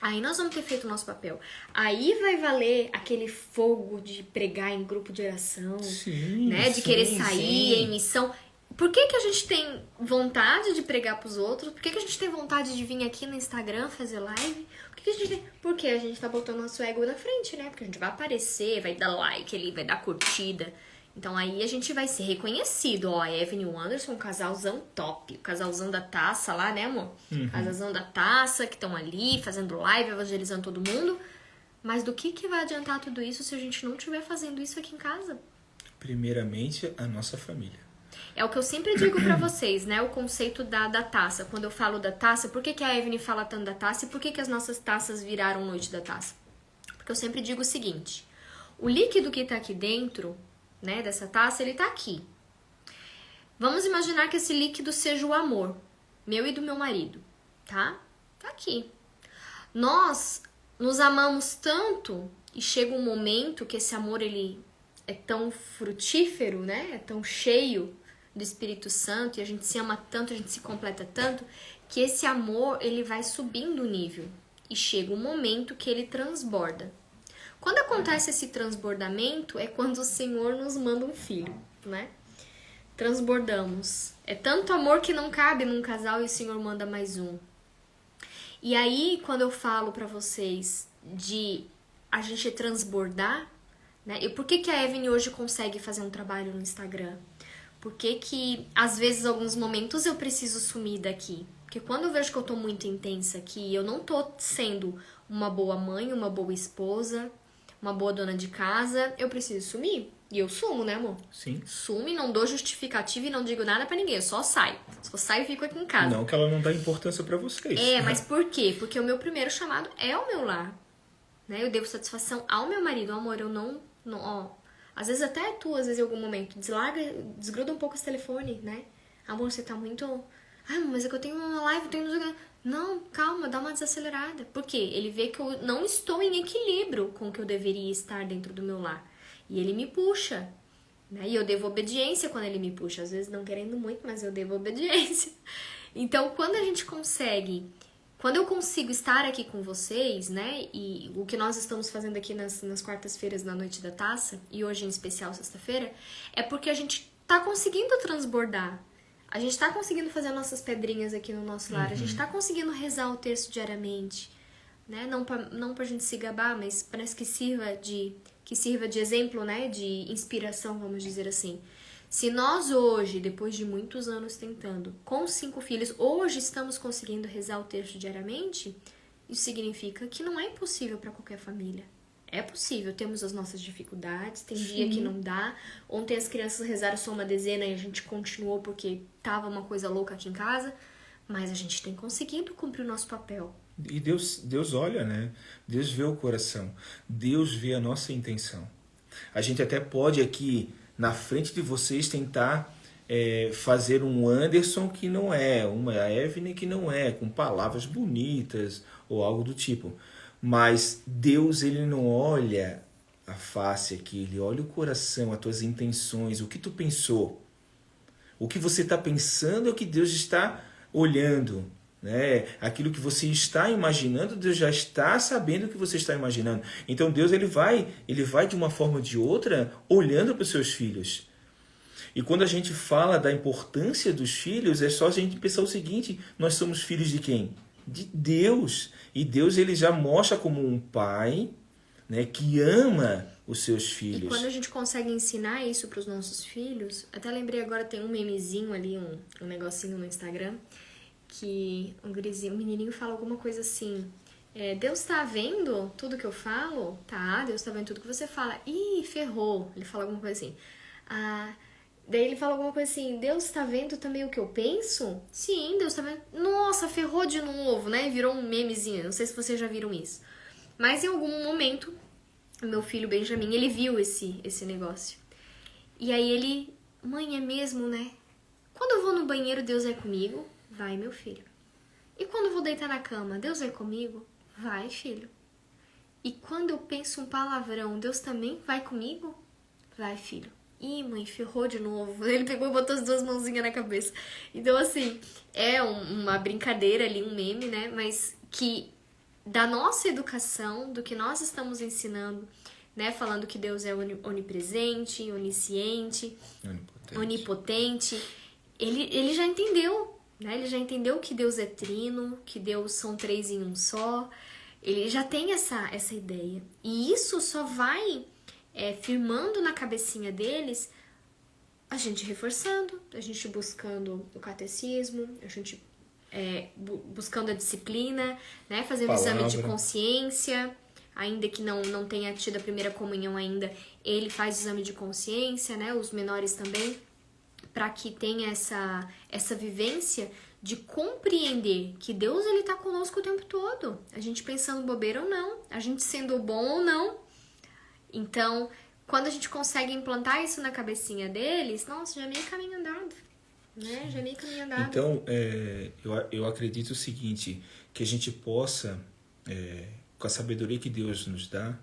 Aí nós vamos ter feito o nosso papel. Aí vai valer aquele fogo de pregar em grupo de oração, sim, né? De querer sair em missão. Por que a gente tem vontade de pregar pros outros? Por que a gente tem vontade de vir aqui no Instagram fazer live? Porque a gente tá botando nosso ego na frente, né? Porque a gente vai aparecer, vai dar like ali, vai dar curtida. Então aí a gente vai ser reconhecido. A Evelyn e o Anderson, um casalzão top. O casalzão da taça lá, né, amor? Uhum. Casalzão da taça, que estão ali fazendo live, evangelizando todo mundo. Mas do que vai adiantar tudo isso se a gente não estiver fazendo isso aqui em casa? Primeiramente, a nossa família. É o que eu sempre digo pra vocês, né? O conceito da taça. Quando eu falo da taça, por que a Evelyn fala tanto da taça e por que as nossas taças viraram noite da taça? Porque eu sempre digo o seguinte: o líquido que tá aqui dentro, né, dessa taça, ele tá aqui. Vamos imaginar que esse líquido seja o amor, meu e do meu marido, tá? Tá aqui. Nós nos amamos tanto e chega um momento que esse amor, ele é tão frutífero, né? É tão cheio do Espírito Santo e a gente se ama tanto, a gente se completa tanto, que esse amor, ele vai subindo o nível e chega um momento que ele transborda. Quando acontece esse transbordamento é quando o Senhor nos manda um filho, né? Transbordamos. É tanto amor que não cabe num casal e o Senhor manda mais um. E aí, quando eu falo pra vocês de a gente transbordar, né? E por que a Evelyn hoje consegue fazer um trabalho no Instagram? Por que às vezes, em alguns momentos, eu preciso sumir daqui? Porque quando eu vejo que eu tô muito intensa, que eu não tô sendo uma boa mãe, uma boa esposa, uma boa dona de casa, eu preciso sumir. E eu sumo, né, amor? Sim. Sumo e não dou justificativa e não digo nada pra ninguém, eu só saio. Só saio e fico aqui em casa. Não que ela não dá importância pra vocês. Mas por quê? Porque o meu primeiro chamado é o meu lar. Né? Eu devo satisfação ao meu marido. Amor, eu não ó, às vezes até tu, às vezes em algum momento, desgruda um pouco esse telefone, né? Amor, você tá muito... Ai, mas é que eu tenho uma live, eu tenho... Não, calma, dá uma desacelerada. Por quê? Ele vê que eu não estou em equilíbrio com o que eu deveria estar dentro do meu lar. E ele me puxa. Né? E eu devo obediência quando ele me puxa. Às vezes não querendo muito, mas eu devo obediência. Então, quando a gente consegue... Quando eu consigo estar aqui com vocês, né, e o que nós estamos fazendo aqui nas quartas-feiras na Noite da Taça, e hoje em especial sexta-feira, é porque a gente tá conseguindo transbordar. A gente tá conseguindo fazer nossas pedrinhas aqui no nosso lar, a gente tá conseguindo rezar o terço diariamente, né, não pra gente se gabar, mas parece que sirva de exemplo, né, de inspiração, vamos dizer assim. Se nós hoje, depois de muitos anos tentando, com 5 filhos, hoje estamos conseguindo rezar o terço diariamente, isso significa que não é impossível para qualquer família. É possível, temos as nossas dificuldades, tem dia que não dá. Ontem as crianças rezaram só uma dezena e a gente continuou porque tava uma coisa louca aqui em casa, mas a gente tem conseguido cumprir o nosso papel. E Deus olha, né? Deus vê o coração. Deus vê a nossa intenção. A gente até pode aqui, na frente de vocês, tentar fazer um Anderson que não é, uma Evelyn que não é, com palavras bonitas ou algo do tipo. Mas Deus, ele não olha a face aqui, ele olha o coração, as tuas intenções, o que tu pensou. O que você está pensando é o que Deus está olhando. Né? Aquilo que você está imaginando, Deus já está sabendo o que você está imaginando. Então Deus ele vai de uma forma ou de outra olhando para os seus filhos. E quando a gente fala da importância dos filhos, é só a gente pensar o seguinte: nós somos filhos de quem? De Deus. E Deus ele já mostra como um pai, né, que ama os seus filhos. E quando a gente consegue ensinar isso para os nossos filhos, até lembrei agora, tem um memezinho ali, um negocinho no Instagram, que um menininho fala alguma coisa assim: Deus tá vendo tudo que eu falo? Tá, Deus tá vendo tudo que você fala. Ih, ferrou. Ele fala alguma coisa assim. Daí ele fala alguma coisa assim: Deus tá vendo também o que eu penso? Sim, Deus tá vendo. Nossa, ferrou de novo, né? Virou um memezinho. Não sei se vocês já viram isso. Mas em algum momento, o meu filho Benjamin, ele viu esse negócio. E aí ele: mãe, é mesmo, né? Quando eu vou no banheiro, Deus é comigo? Vai, meu filho. E quando eu vou deitar na cama, Deus vai comigo? Vai, filho. E quando eu penso um palavrão, Deus também vai comigo? Vai, filho. Ih, mãe, ferrou de novo. Ele pegou e botou as 2 mãozinhas na cabeça. Então, assim, é uma brincadeira ali, um meme, né? Mas que da nossa educação, do que nós estamos ensinando, né? Falando que Deus é onipresente, onisciente, onipotente. Ele já entendeu. Né? Ele já entendeu que Deus é trino, que Deus são 3 em um só. Ele já tem essa ideia. E isso só vai firmando na cabecinha deles, a gente reforçando, a gente buscando o catecismo, a gente buscando a disciplina, né? Fazendo exame de consciência. Ainda que não tenha tido a primeira comunhão ainda, ele faz exame de consciência, né? Os menores também, para que tenha essa vivência de compreender que Deus ele tá conosco o tempo todo. A gente pensando bobeira ou não, a gente sendo bom ou não. Então, quando a gente consegue implantar isso na cabecinha deles, nossa, já é meio caminho andado. Né? Já é meio caminho andado. Então, eu acredito o seguinte, que a gente possa, com a sabedoria que Deus nos dá,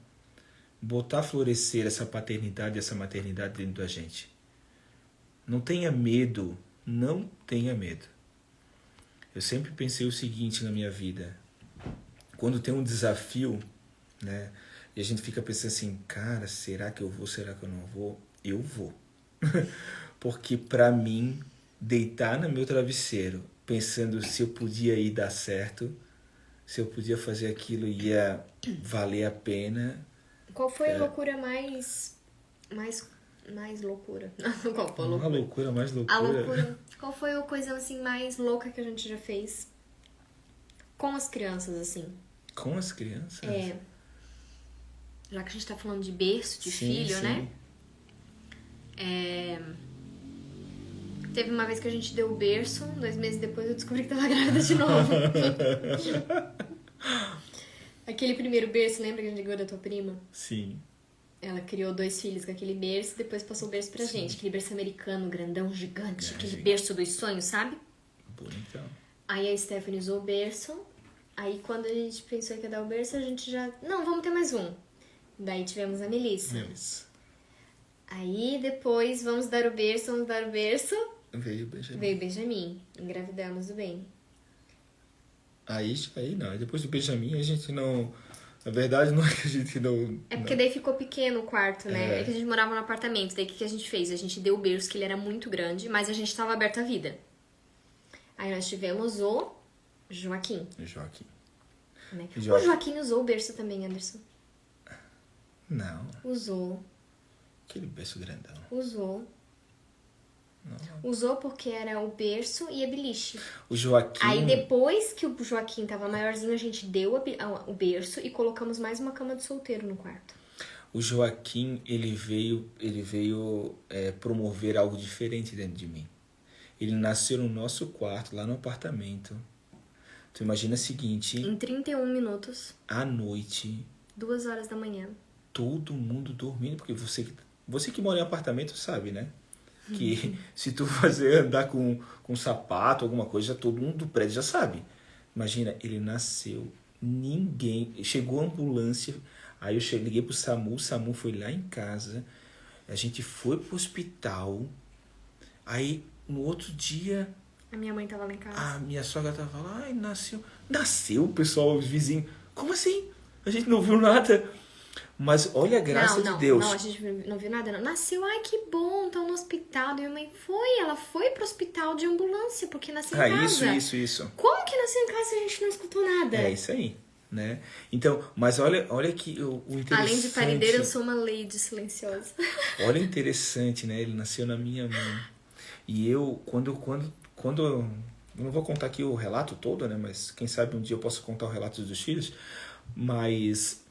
botar a florescer essa paternidade, essa maternidade dentro da gente. Não tenha medo, não tenha medo. Eu sempre pensei o seguinte na minha vida: quando tem um desafio, né, e a gente fica pensando assim, cara, será que eu vou, será que eu não vou? Eu vou. Porque para mim, deitar no meu travesseiro, pensando se eu podia ir dar certo, se eu podia fazer aquilo ia valer a pena. Qual foi a loucura mais loucura? Qual foi a loucura? Uma loucura mais loucura. A loucura. Qual foi a coisa assim mais louca que a gente já fez? com as crianças, assim. Com as crianças? É. Já que a gente tá falando de berço, de Sim, filho, sim. né? Teve uma vez que a gente deu o berço, 2 meses depois eu descobri que tava grávida de novo. Aquele primeiro berço, lembra que a gente ligou da tua prima? Sim. Ela criou 2 filhos com aquele berço, depois passou o berço pra gente. Aquele berço americano, grandão, gigante. Aquele berço dos sonhos, sabe? Bonitão. Aí a Stephanie usou o berço. Aí quando a gente pensou que ia dar o berço, a gente já... Não, vamos ter mais um. Daí tivemos a Melissa. Aí depois, vamos dar o berço. Veio o Benjamin. Veio o Benjamin. Engravidamos do bem. Aí não. Aí depois do Benjamin a gente não... Na verdade não é que a gente não... É porque daí ficou pequeno o quarto, né? É. É que a gente morava no apartamento. Daí o que a gente fez? A gente deu o berço, que ele era muito grande, mas a gente tava aberto à vida. Aí nós tivemos o Joaquim. Joaquim. Né? Joaquim. O Joaquim usou o berço também, Anderson. Não. Usou. Aquele berço grandão. Usou. Não. Usou porque era o berço e a beliche. O Joaquim... Aí depois que o Joaquim tava maiorzinho, a gente deu o berço e colocamos mais uma cama de solteiro no quarto. O Joaquim, ele veio promover algo diferente dentro de mim. Ele nasceu no nosso quarto, lá no apartamento. Tu imagina o seguinte... Em 31 minutos, À noite, 2 horas da manhã. todo mundo dormindo, porque você que mora em apartamento sabe, né? Que se tu andar com sapato, alguma coisa, todo mundo do prédio já sabe. Imagina, ele nasceu, chegou a ambulância, aí eu liguei pro SAMU, o SAMU foi lá em casa, a gente foi pro hospital, aí no outro dia A minha mãe tava lá em casa. a minha sogra tava lá, ai, nasceu, o pessoal, os vizinhos, como assim? A gente não viu nada. Mas olha a graça de Deus. Não, a gente não viu nada, não. Nasceu, ai, que bom, estão no hospital. E minha mãe ela foi pro hospital de ambulância, porque nasceu em casa. Isso. Como que nasceu em casa se a gente não escutou nada? É isso aí, né? Então, mas olha que o interessante... Além de parideira, eu sou uma lady silenciosa. Olha interessante, né? Ele nasceu na minha mão. E eu, quando eu não vou contar aqui o relato todo, né? Mas quem sabe um dia eu posso contar o relato dos filhos. Mas...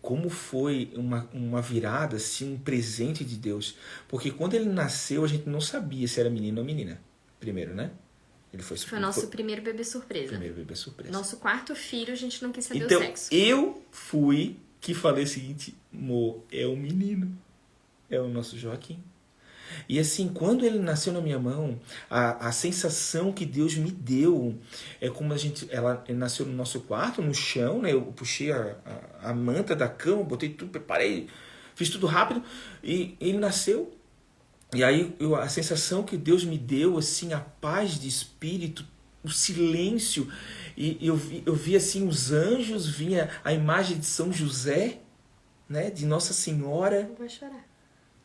como foi uma virada, assim, um presente de Deus. Porque quando ele nasceu, a gente não sabia se era menino ou menina. Primeiro, né? Ele foi nosso primeiro bebê surpresa. Primeiro bebê surpresa. Nosso 4º filho, a gente não quis saber então, o sexo. Eu fui que falei o seguinte, amor, é o menino. É o nosso Joaquim. E assim, quando ele nasceu na minha mão, a sensação que Deus me deu é como ele nasceu no nosso quarto, no chão, né? Eu puxei a manta da cama, botei tudo, preparei, fiz tudo rápido e ele nasceu. E aí a sensação que Deus me deu, assim, a paz de espírito, o silêncio, e eu vi assim os anjos, vinha a imagem de São José, né? De Nossa Senhora. Não vou chorar.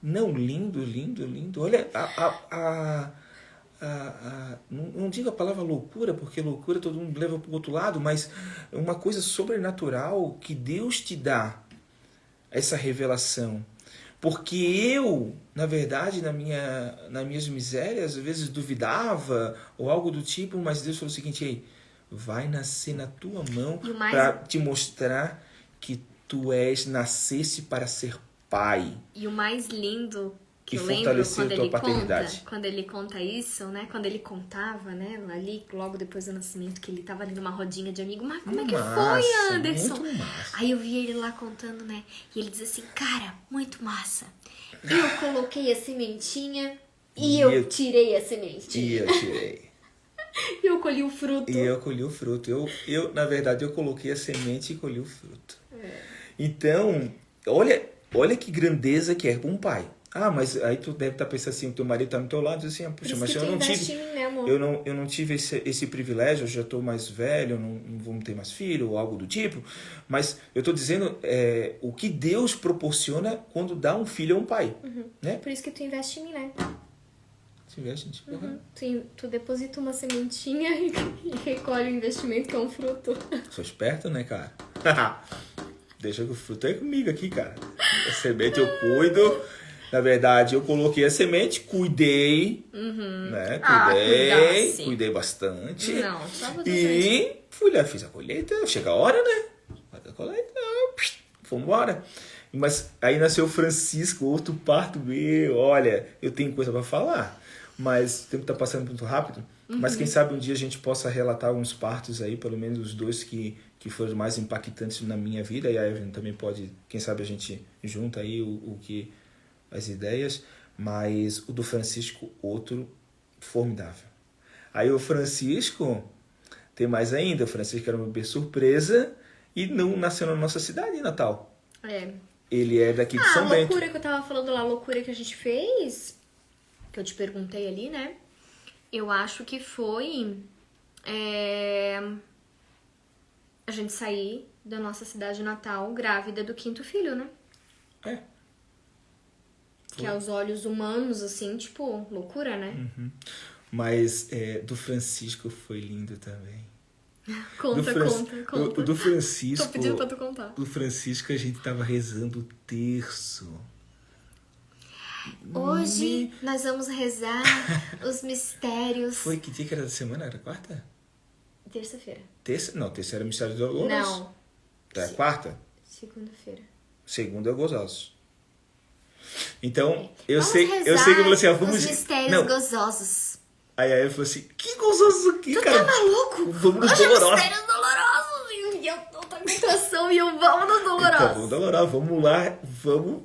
Não, lindo. Olha, não digo a palavra loucura, porque loucura todo mundo leva para o outro lado, mas uma coisa sobrenatural que Deus te dá, essa revelação. Porque eu, na verdade, nas minhas misérias, às vezes duvidava, ou algo do tipo, mas Deus falou o seguinte, ei, vai nascer na tua mão para te mostrar que tu nascesse para ser pai. E o mais lindo que eu lembro quando ele conta isso, né? Quando ele contava, né? Ali, logo depois do nascimento, que ele tava ali numa rodinha de amigo. Mas como é que foi, Anderson? Muito massa. Aí eu vi ele lá contando, né? E ele diz assim, cara, muito massa. Eu coloquei a sementinha e eu tirei a sementinha. E eu tirei. E eu colhi o fruto. Eu, na verdade, eu coloquei a semente e colhi o fruto. Então, olha que grandeza que é para um pai. Ah, mas aí tu deve estar pensando assim, o teu marido está no teu lado, diz assim, puxa, mas eu não tive esse privilégio, eu já estou mais velho, eu não vou ter mais filho, ou algo do tipo, mas eu estou dizendo o que Deus proporciona quando dá um filho a um pai. Né? Por isso que tu investe em mim, né? Tu investe em ti. Tu deposita uma sementinha e recolhe o investimento, que é um fruto. Sou esperto, né, cara? Deixa que o fruto é comigo aqui, cara. A semente eu cuido Na verdade, eu coloquei a semente, cuidei, né? Cuidei bastante. Não, só você. E fui lá, fiz a colheita, chega a hora, né? Faz a colheita, vamos embora. Mas aí nasceu o Francisco, outro parto meu. Olha, eu tenho coisa para falar, mas o tempo tá passando muito rápido. Mas quem sabe um dia a gente possa relatar alguns partos aí, pelo menos os dois que foram mais impactantes na minha vida. E a Evelyn também pode, quem sabe a gente junta aí as ideias. Mas o do Francisco, outro formidável. Aí o Francisco, tem mais ainda, o Francisco era uma bebê surpresa e não nasceu na nossa cidade em Natal. É. Ele é daqui de São Bento. A loucura que eu tava falando lá, a loucura que a gente fez, que eu te perguntei ali, né? Eu acho que foi a gente sair da nossa cidade natal grávida do 5º filho, né? É. Que aos olhos humanos, assim, tipo, loucura, né? Mas do Francisco foi lindo também. Conta. O do Francisco. Tô pedindo pra tu contar. Do Francisco a gente tava rezando o terço. Hoje nós vamos rezar os mistérios. Foi que dia que era da semana? Era quarta? Terça-feira. Terça? Não, terça era Mistério do Doloroso. Não. Era quarta? Segunda-feira. Segunda é gozosos. Então, eu Vamos sei rezar que eu falei assim, vamos. os mistérios gozosos. Aí ele falou assim, que gozoso aqui, Tu cara. tá maluco? Vamos nos Hoje é dolorosos. mistérios dolorosos. E eu tô com intenção e eu vamos nos dolorosos. Então, vamos dolorar, vamos lá, vamos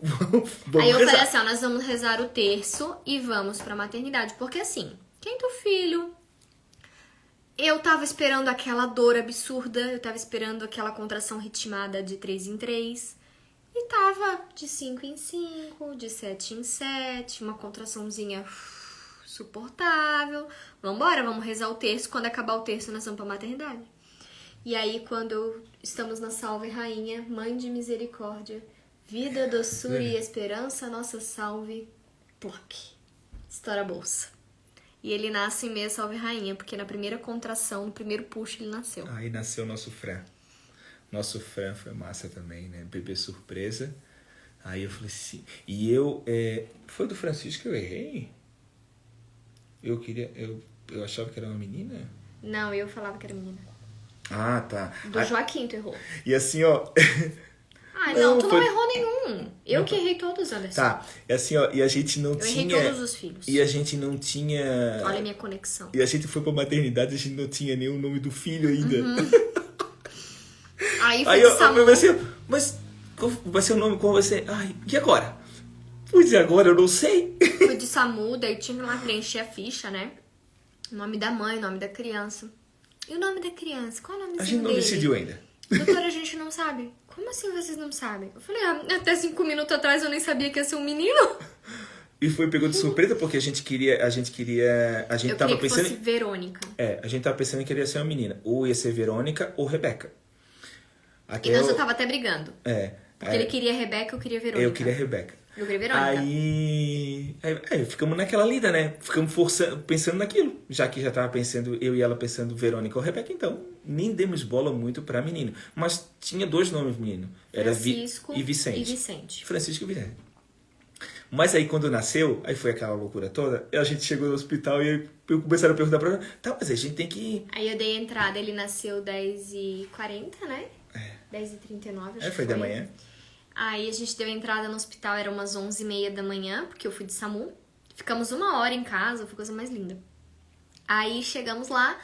Aí eu rezar. falei assim, ó, nós vamos rezar o terço e vamos pra maternidade. Porque assim, quinto filho, eu tava esperando aquela dor absurda, eu tava esperando aquela contração ritmada de 3 em 3. E tava de 5 em 5, de 7 em 7, uma contraçãozinha suportável. Vambora, vamos rezar o terço. Quando acabar o terço, nós vamos pra maternidade. E aí, quando estamos na Salve Rainha, Mãe de Misericórdia, vida, doçura e esperança, nossa salve, plaque. Estoura a bolsa. E ele nasce em meia Salve Rainha, porque na primeira contração, no primeiro push, ele nasceu. Aí nasceu o nosso Fran. Nosso Fran foi massa também, né? Bebê surpresa. Aí eu falei assim... E foi do Francisco que eu errei? Eu achava que era uma menina? Não, eu falava que era menina. Ah, tá. Do Joaquim, tu errou. E assim, ó... Ah, não, tu não errou nenhum. Eu que errei todos, Anderson. Tá, é assim, ó, e a gente não Eu tinha... errei todos os filhos. E a gente não tinha... Olha a minha conexão. E a gente foi pra maternidade, a gente não tinha nem o nome do filho ainda. Aí foi Aí de eu Samu. pensei, mas qual vai ser o nome? Qual vai ser? Ai, e agora? Pois e agora? Eu não sei. Foi de Samu, daí tinha lá preencher a ficha, né? O nome da mãe, o nome da criança. E o nome da criança? Qual é o nome A gente não dele? decidiu ainda. Doutora, a gente não sabe. Como assim vocês não sabem? Eu falei, até 5 minutos atrás eu nem sabia que ia ser um menino. E foi pegou de surpresa porque a gente Eu tava queria que pensando... fosse Verônica. A gente tava pensando que ia ser uma menina. Ou ia ser Verônica ou Rebeca. E nós já tava até brigando. Porque É. ele queria Rebeca, eu queria Verônica. Eu queria Rebeca. Eu queria Verônica. Aí ficamos naquela lida, né? Ficamos pensando naquilo. Já que já tava pensando, eu e ela pensando Verônica ou Rebeca, então nem demos bola muito pra menino. Mas tinha 2 nomes menino. Era Francisco e Vicente. e Vicente. Francisco e Vicente. Mas aí quando nasceu, aí foi aquela loucura toda, a gente chegou no hospital e aí começaram a perguntar pra ela, tá, mas a gente tem que... Aí eu dei a entrada, ele nasceu 10h40, né? 10h39, acho que Foi da manhã. Aí a gente deu a entrada no hospital, era umas 11h30 da manhã, porque eu fui de SAMU. Ficamos 1 hora em casa, foi coisa mais linda. Aí chegamos lá,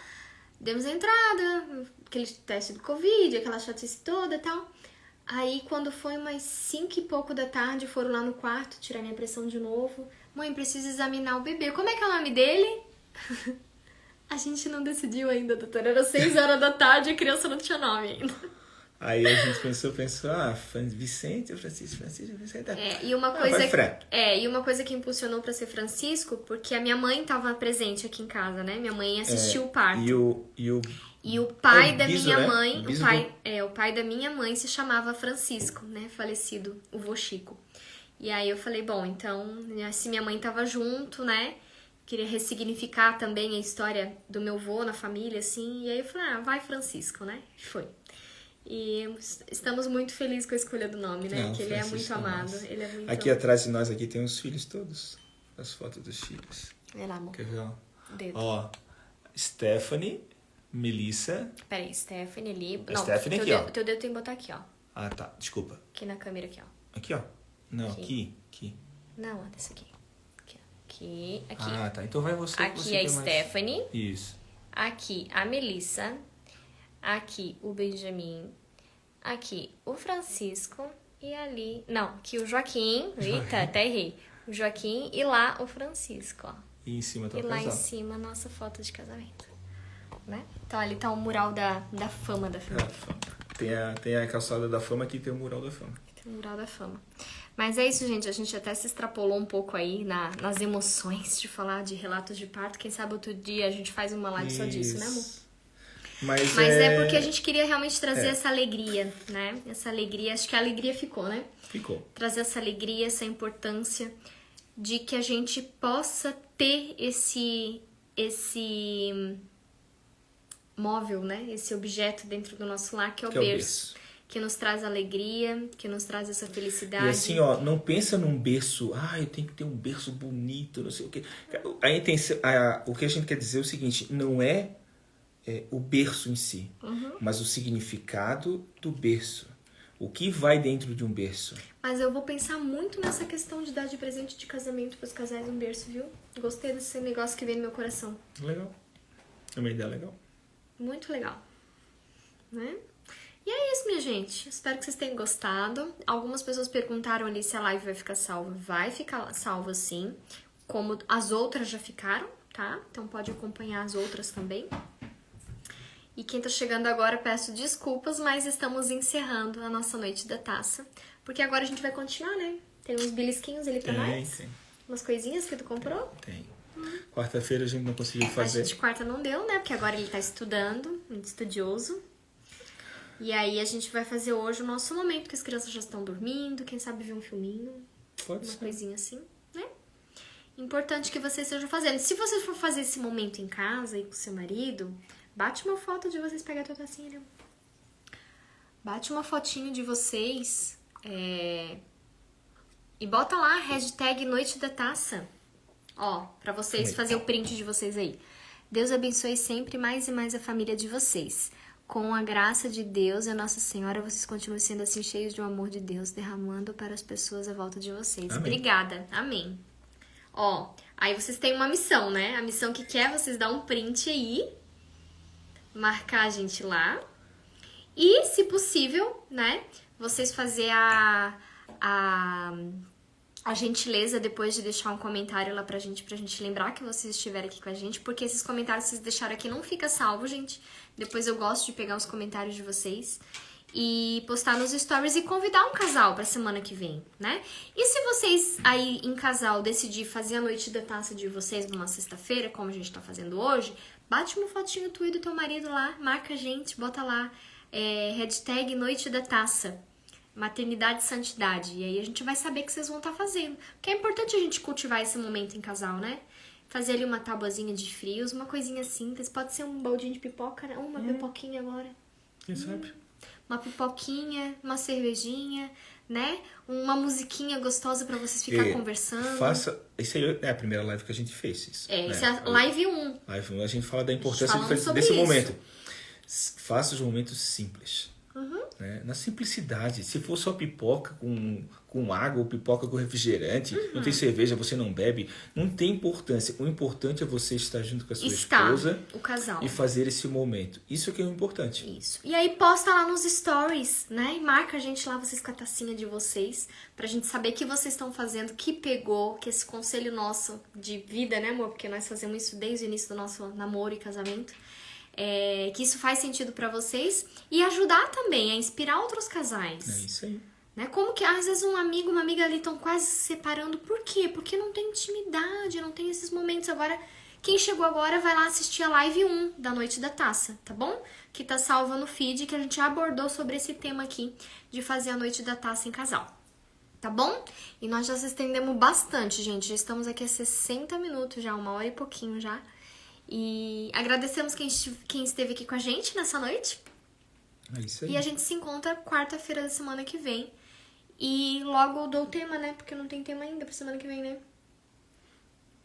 demos a entrada, aquele teste do Covid, aquela chatice toda e tal. Aí quando foi umas 5 e pouco da tarde, foram lá no quarto, tirar minha pressão de novo. Mãe, preciso examinar o bebê. Como é que é o nome dele? A gente não decidiu ainda, doutora. Era 6 horas da tarde e a criança não tinha nome ainda. Aí a gente pensou, Vicente, Francisco, Vicente. E uma coisa vai Fran. e uma coisa que impulsionou pra ser Francisco, porque a minha mãe tava presente aqui em casa, né? Minha mãe assistiu o parto. E o pai o da biso, minha né? mãe, Biso o pai da minha mãe se chamava Francisco, né? Falecido, o vô Chico. E aí eu falei, bom, então, se minha mãe tava junto, né? Queria ressignificar também a história do meu vô na família, assim. E aí eu falei, vai Francisco, né? Foi. E estamos muito felizes com a escolha do nome, né? Não, que ele é muito Francisco amado. Massa. Ele é muito Aqui atrás de nós aqui tem os filhos todos. As fotos dos filhos. É lá, amor. Quer ver, ó? Dedo. Ó, Stephanie, Melissa. Peraí, Stephanie ali. A Stephanie aqui, ó. O teu dedo tem que botar aqui, ó. Ah, tá. Desculpa. Aqui na câmera, aqui, ó. Aqui, ó. Não, aqui. Não, ó, desse aqui. Aqui. Ah, tá. Então vai você. Aqui você a tem mais... Stephanie. Isso. Aqui a Melissa. Aqui o Benjamin. Aqui o Francisco. E ali... Não, aqui o Joaquim. Eita, até errei. O Joaquim e lá o Francisco, ó. E em cima tá E o lá casal. em cima a nossa foto de casamento. Né? Então ali tá o mural da fama da família. Tem a calçada da fama, aqui tem o mural da fama. Tem o mural da fama. Mas é isso, gente. A gente até se extrapolou um pouco aí nas emoções de falar de relatos de parto. Quem sabe outro dia a gente faz uma live só disso, né, amor? Mas é porque a gente queria realmente trazer essa alegria, né? Essa alegria, acho que a alegria ficou, né? Ficou. Trazer essa alegria, essa importância de que a gente possa ter esse móvel, né? Esse objeto dentro do nosso lar, que é o berço. Que nos traz alegria, que nos traz essa felicidade. E assim, ó, não pensa num berço, eu tenho que ter um berço bonito, não sei o quê. A intenção, o que a gente quer dizer é o seguinte, não é o berço em si, mas o significado do berço. O que vai dentro de um berço? Mas eu vou pensar muito nessa questão de dar de presente de casamento para os casais um berço, viu? Gostei desse negócio que veio no meu coração. Legal. É uma ideia legal. Muito legal. Né? E é isso, minha gente. Espero que vocês tenham gostado. Algumas pessoas perguntaram ali se a live vai ficar salva. Vai ficar salva, sim. Como as outras já ficaram, tá? Então pode acompanhar as outras também. E quem tá chegando agora, peço desculpas, mas estamos encerrando a nossa noite da taça. Porque agora a gente vai continuar, né? Tem uns belisquinhos ali pra nós. Tem. Umas coisinhas que tu comprou. Tem. Quarta-feira a gente não conseguiu fazer. A gente quarta não deu, né? Porque agora ele tá estudando, muito estudioso. E aí a gente vai fazer hoje o nosso momento, que as crianças já estão dormindo, quem sabe ver um filminho, Pode uma ser. coisinha assim, né? Importante que vocês estejam fazendo. Se você for fazer esse momento em casa e com seu marido, bate uma foto de vocês, pega a tua tacinha ali. Bate uma fotinho de vocês e bota lá a hashtag Noite da Taça. Ó, pra vocês fazer o print de vocês aí. Deus abençoe sempre mais e mais a família de vocês. Com a graça de Deus e a Nossa Senhora, vocês continuem sendo assim cheios de um amor de Deus, derramando para as pessoas à volta de vocês. Amém. Obrigada. Amém. Ó, aí vocês têm uma missão, né? A missão que quer vocês dar um print aí, marcar a gente lá. E, se possível, né, vocês fazer a gentileza depois de deixar um comentário lá pra gente lembrar que vocês estiveram aqui com a gente, porque esses comentários que vocês deixaram aqui não fica salvo, gente. Depois eu gosto de pegar os comentários de vocês e postar nos stories e convidar um casal pra semana que vem, né? E se vocês aí em casal decidir fazer a noite da taça de vocês numa sexta-feira, como a gente tá fazendo hoje, bate uma fotinho tu e do teu marido lá, marca a gente, bota lá hashtag Noite da Taça. Maternidade e santidade. E aí a gente vai saber que vocês vão estar fazendo. Porque é importante a gente cultivar esse momento em casal, né? Fazer ali uma tabuazinha de frios, uma coisinha simples. Pode ser um baldinho de pipoca, né? Uma pipoquinha agora. Quem sabe? Uma pipoquinha, uma cervejinha, né? Uma musiquinha gostosa pra vocês ficar conversando. Isso aí é a primeira live que a gente fez. Isso é a live 1. Live 1, a gente fala da importância isso. desse momento. Faça os momentos simples. Né? Na simplicidade. Se for só pipoca com água ou pipoca com refrigerante, não tem cerveja, você não bebe, não tem importância. O importante é você estar junto com a sua esposa, o casal, e fazer esse momento. Isso que é o importante. Isso. E aí posta lá nos stories, né? E marca a gente lá, vocês com a tacinha de vocês, pra gente saber que vocês estão fazendo, que pegou, que esse conselho nosso de vida, né, amor? Porque nós fazemos isso desde o início do nosso namoro e casamento. Que isso faz sentido pra vocês e ajudar também a inspirar outros casais. É isso aí. Né? Como que às vezes um amigo, uma amiga ali estão quase se separando. Por quê? Porque não tem intimidade, não tem esses momentos. Agora, quem chegou agora vai lá assistir a live 1 da Noite da Taça, tá bom? Que tá salva no feed, que a gente já abordou sobre esse tema aqui de fazer a Noite da Taça em casal. Tá bom? E nós já se estendemos bastante, gente. Já estamos aqui há 60 minutos já, 1 hora e pouquinho já. E agradecemos quem esteve aqui com a gente nessa noite. É isso aí. E a gente se encontra quarta-feira da semana que vem. E logo eu dou o tema, né? Porque não tem tema ainda pra semana que vem, né?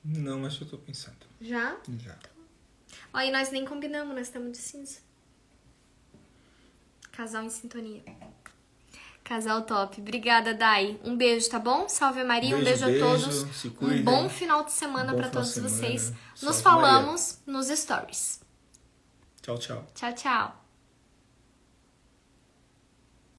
Não, mas eu tô pensando. Já? Já. Ó, e nós nem combinamos, nós estamos de cinza. Casal em sintonia. Casal top. Obrigada, Dai. Um beijo, tá bom? Salve Maria, um beijo a todos. Se cuidem. Um bom final de semana Bom pra final todos de semana. vocês. Nos Salve falamos nos stories. Tchau, tchau. Tchau, tchau.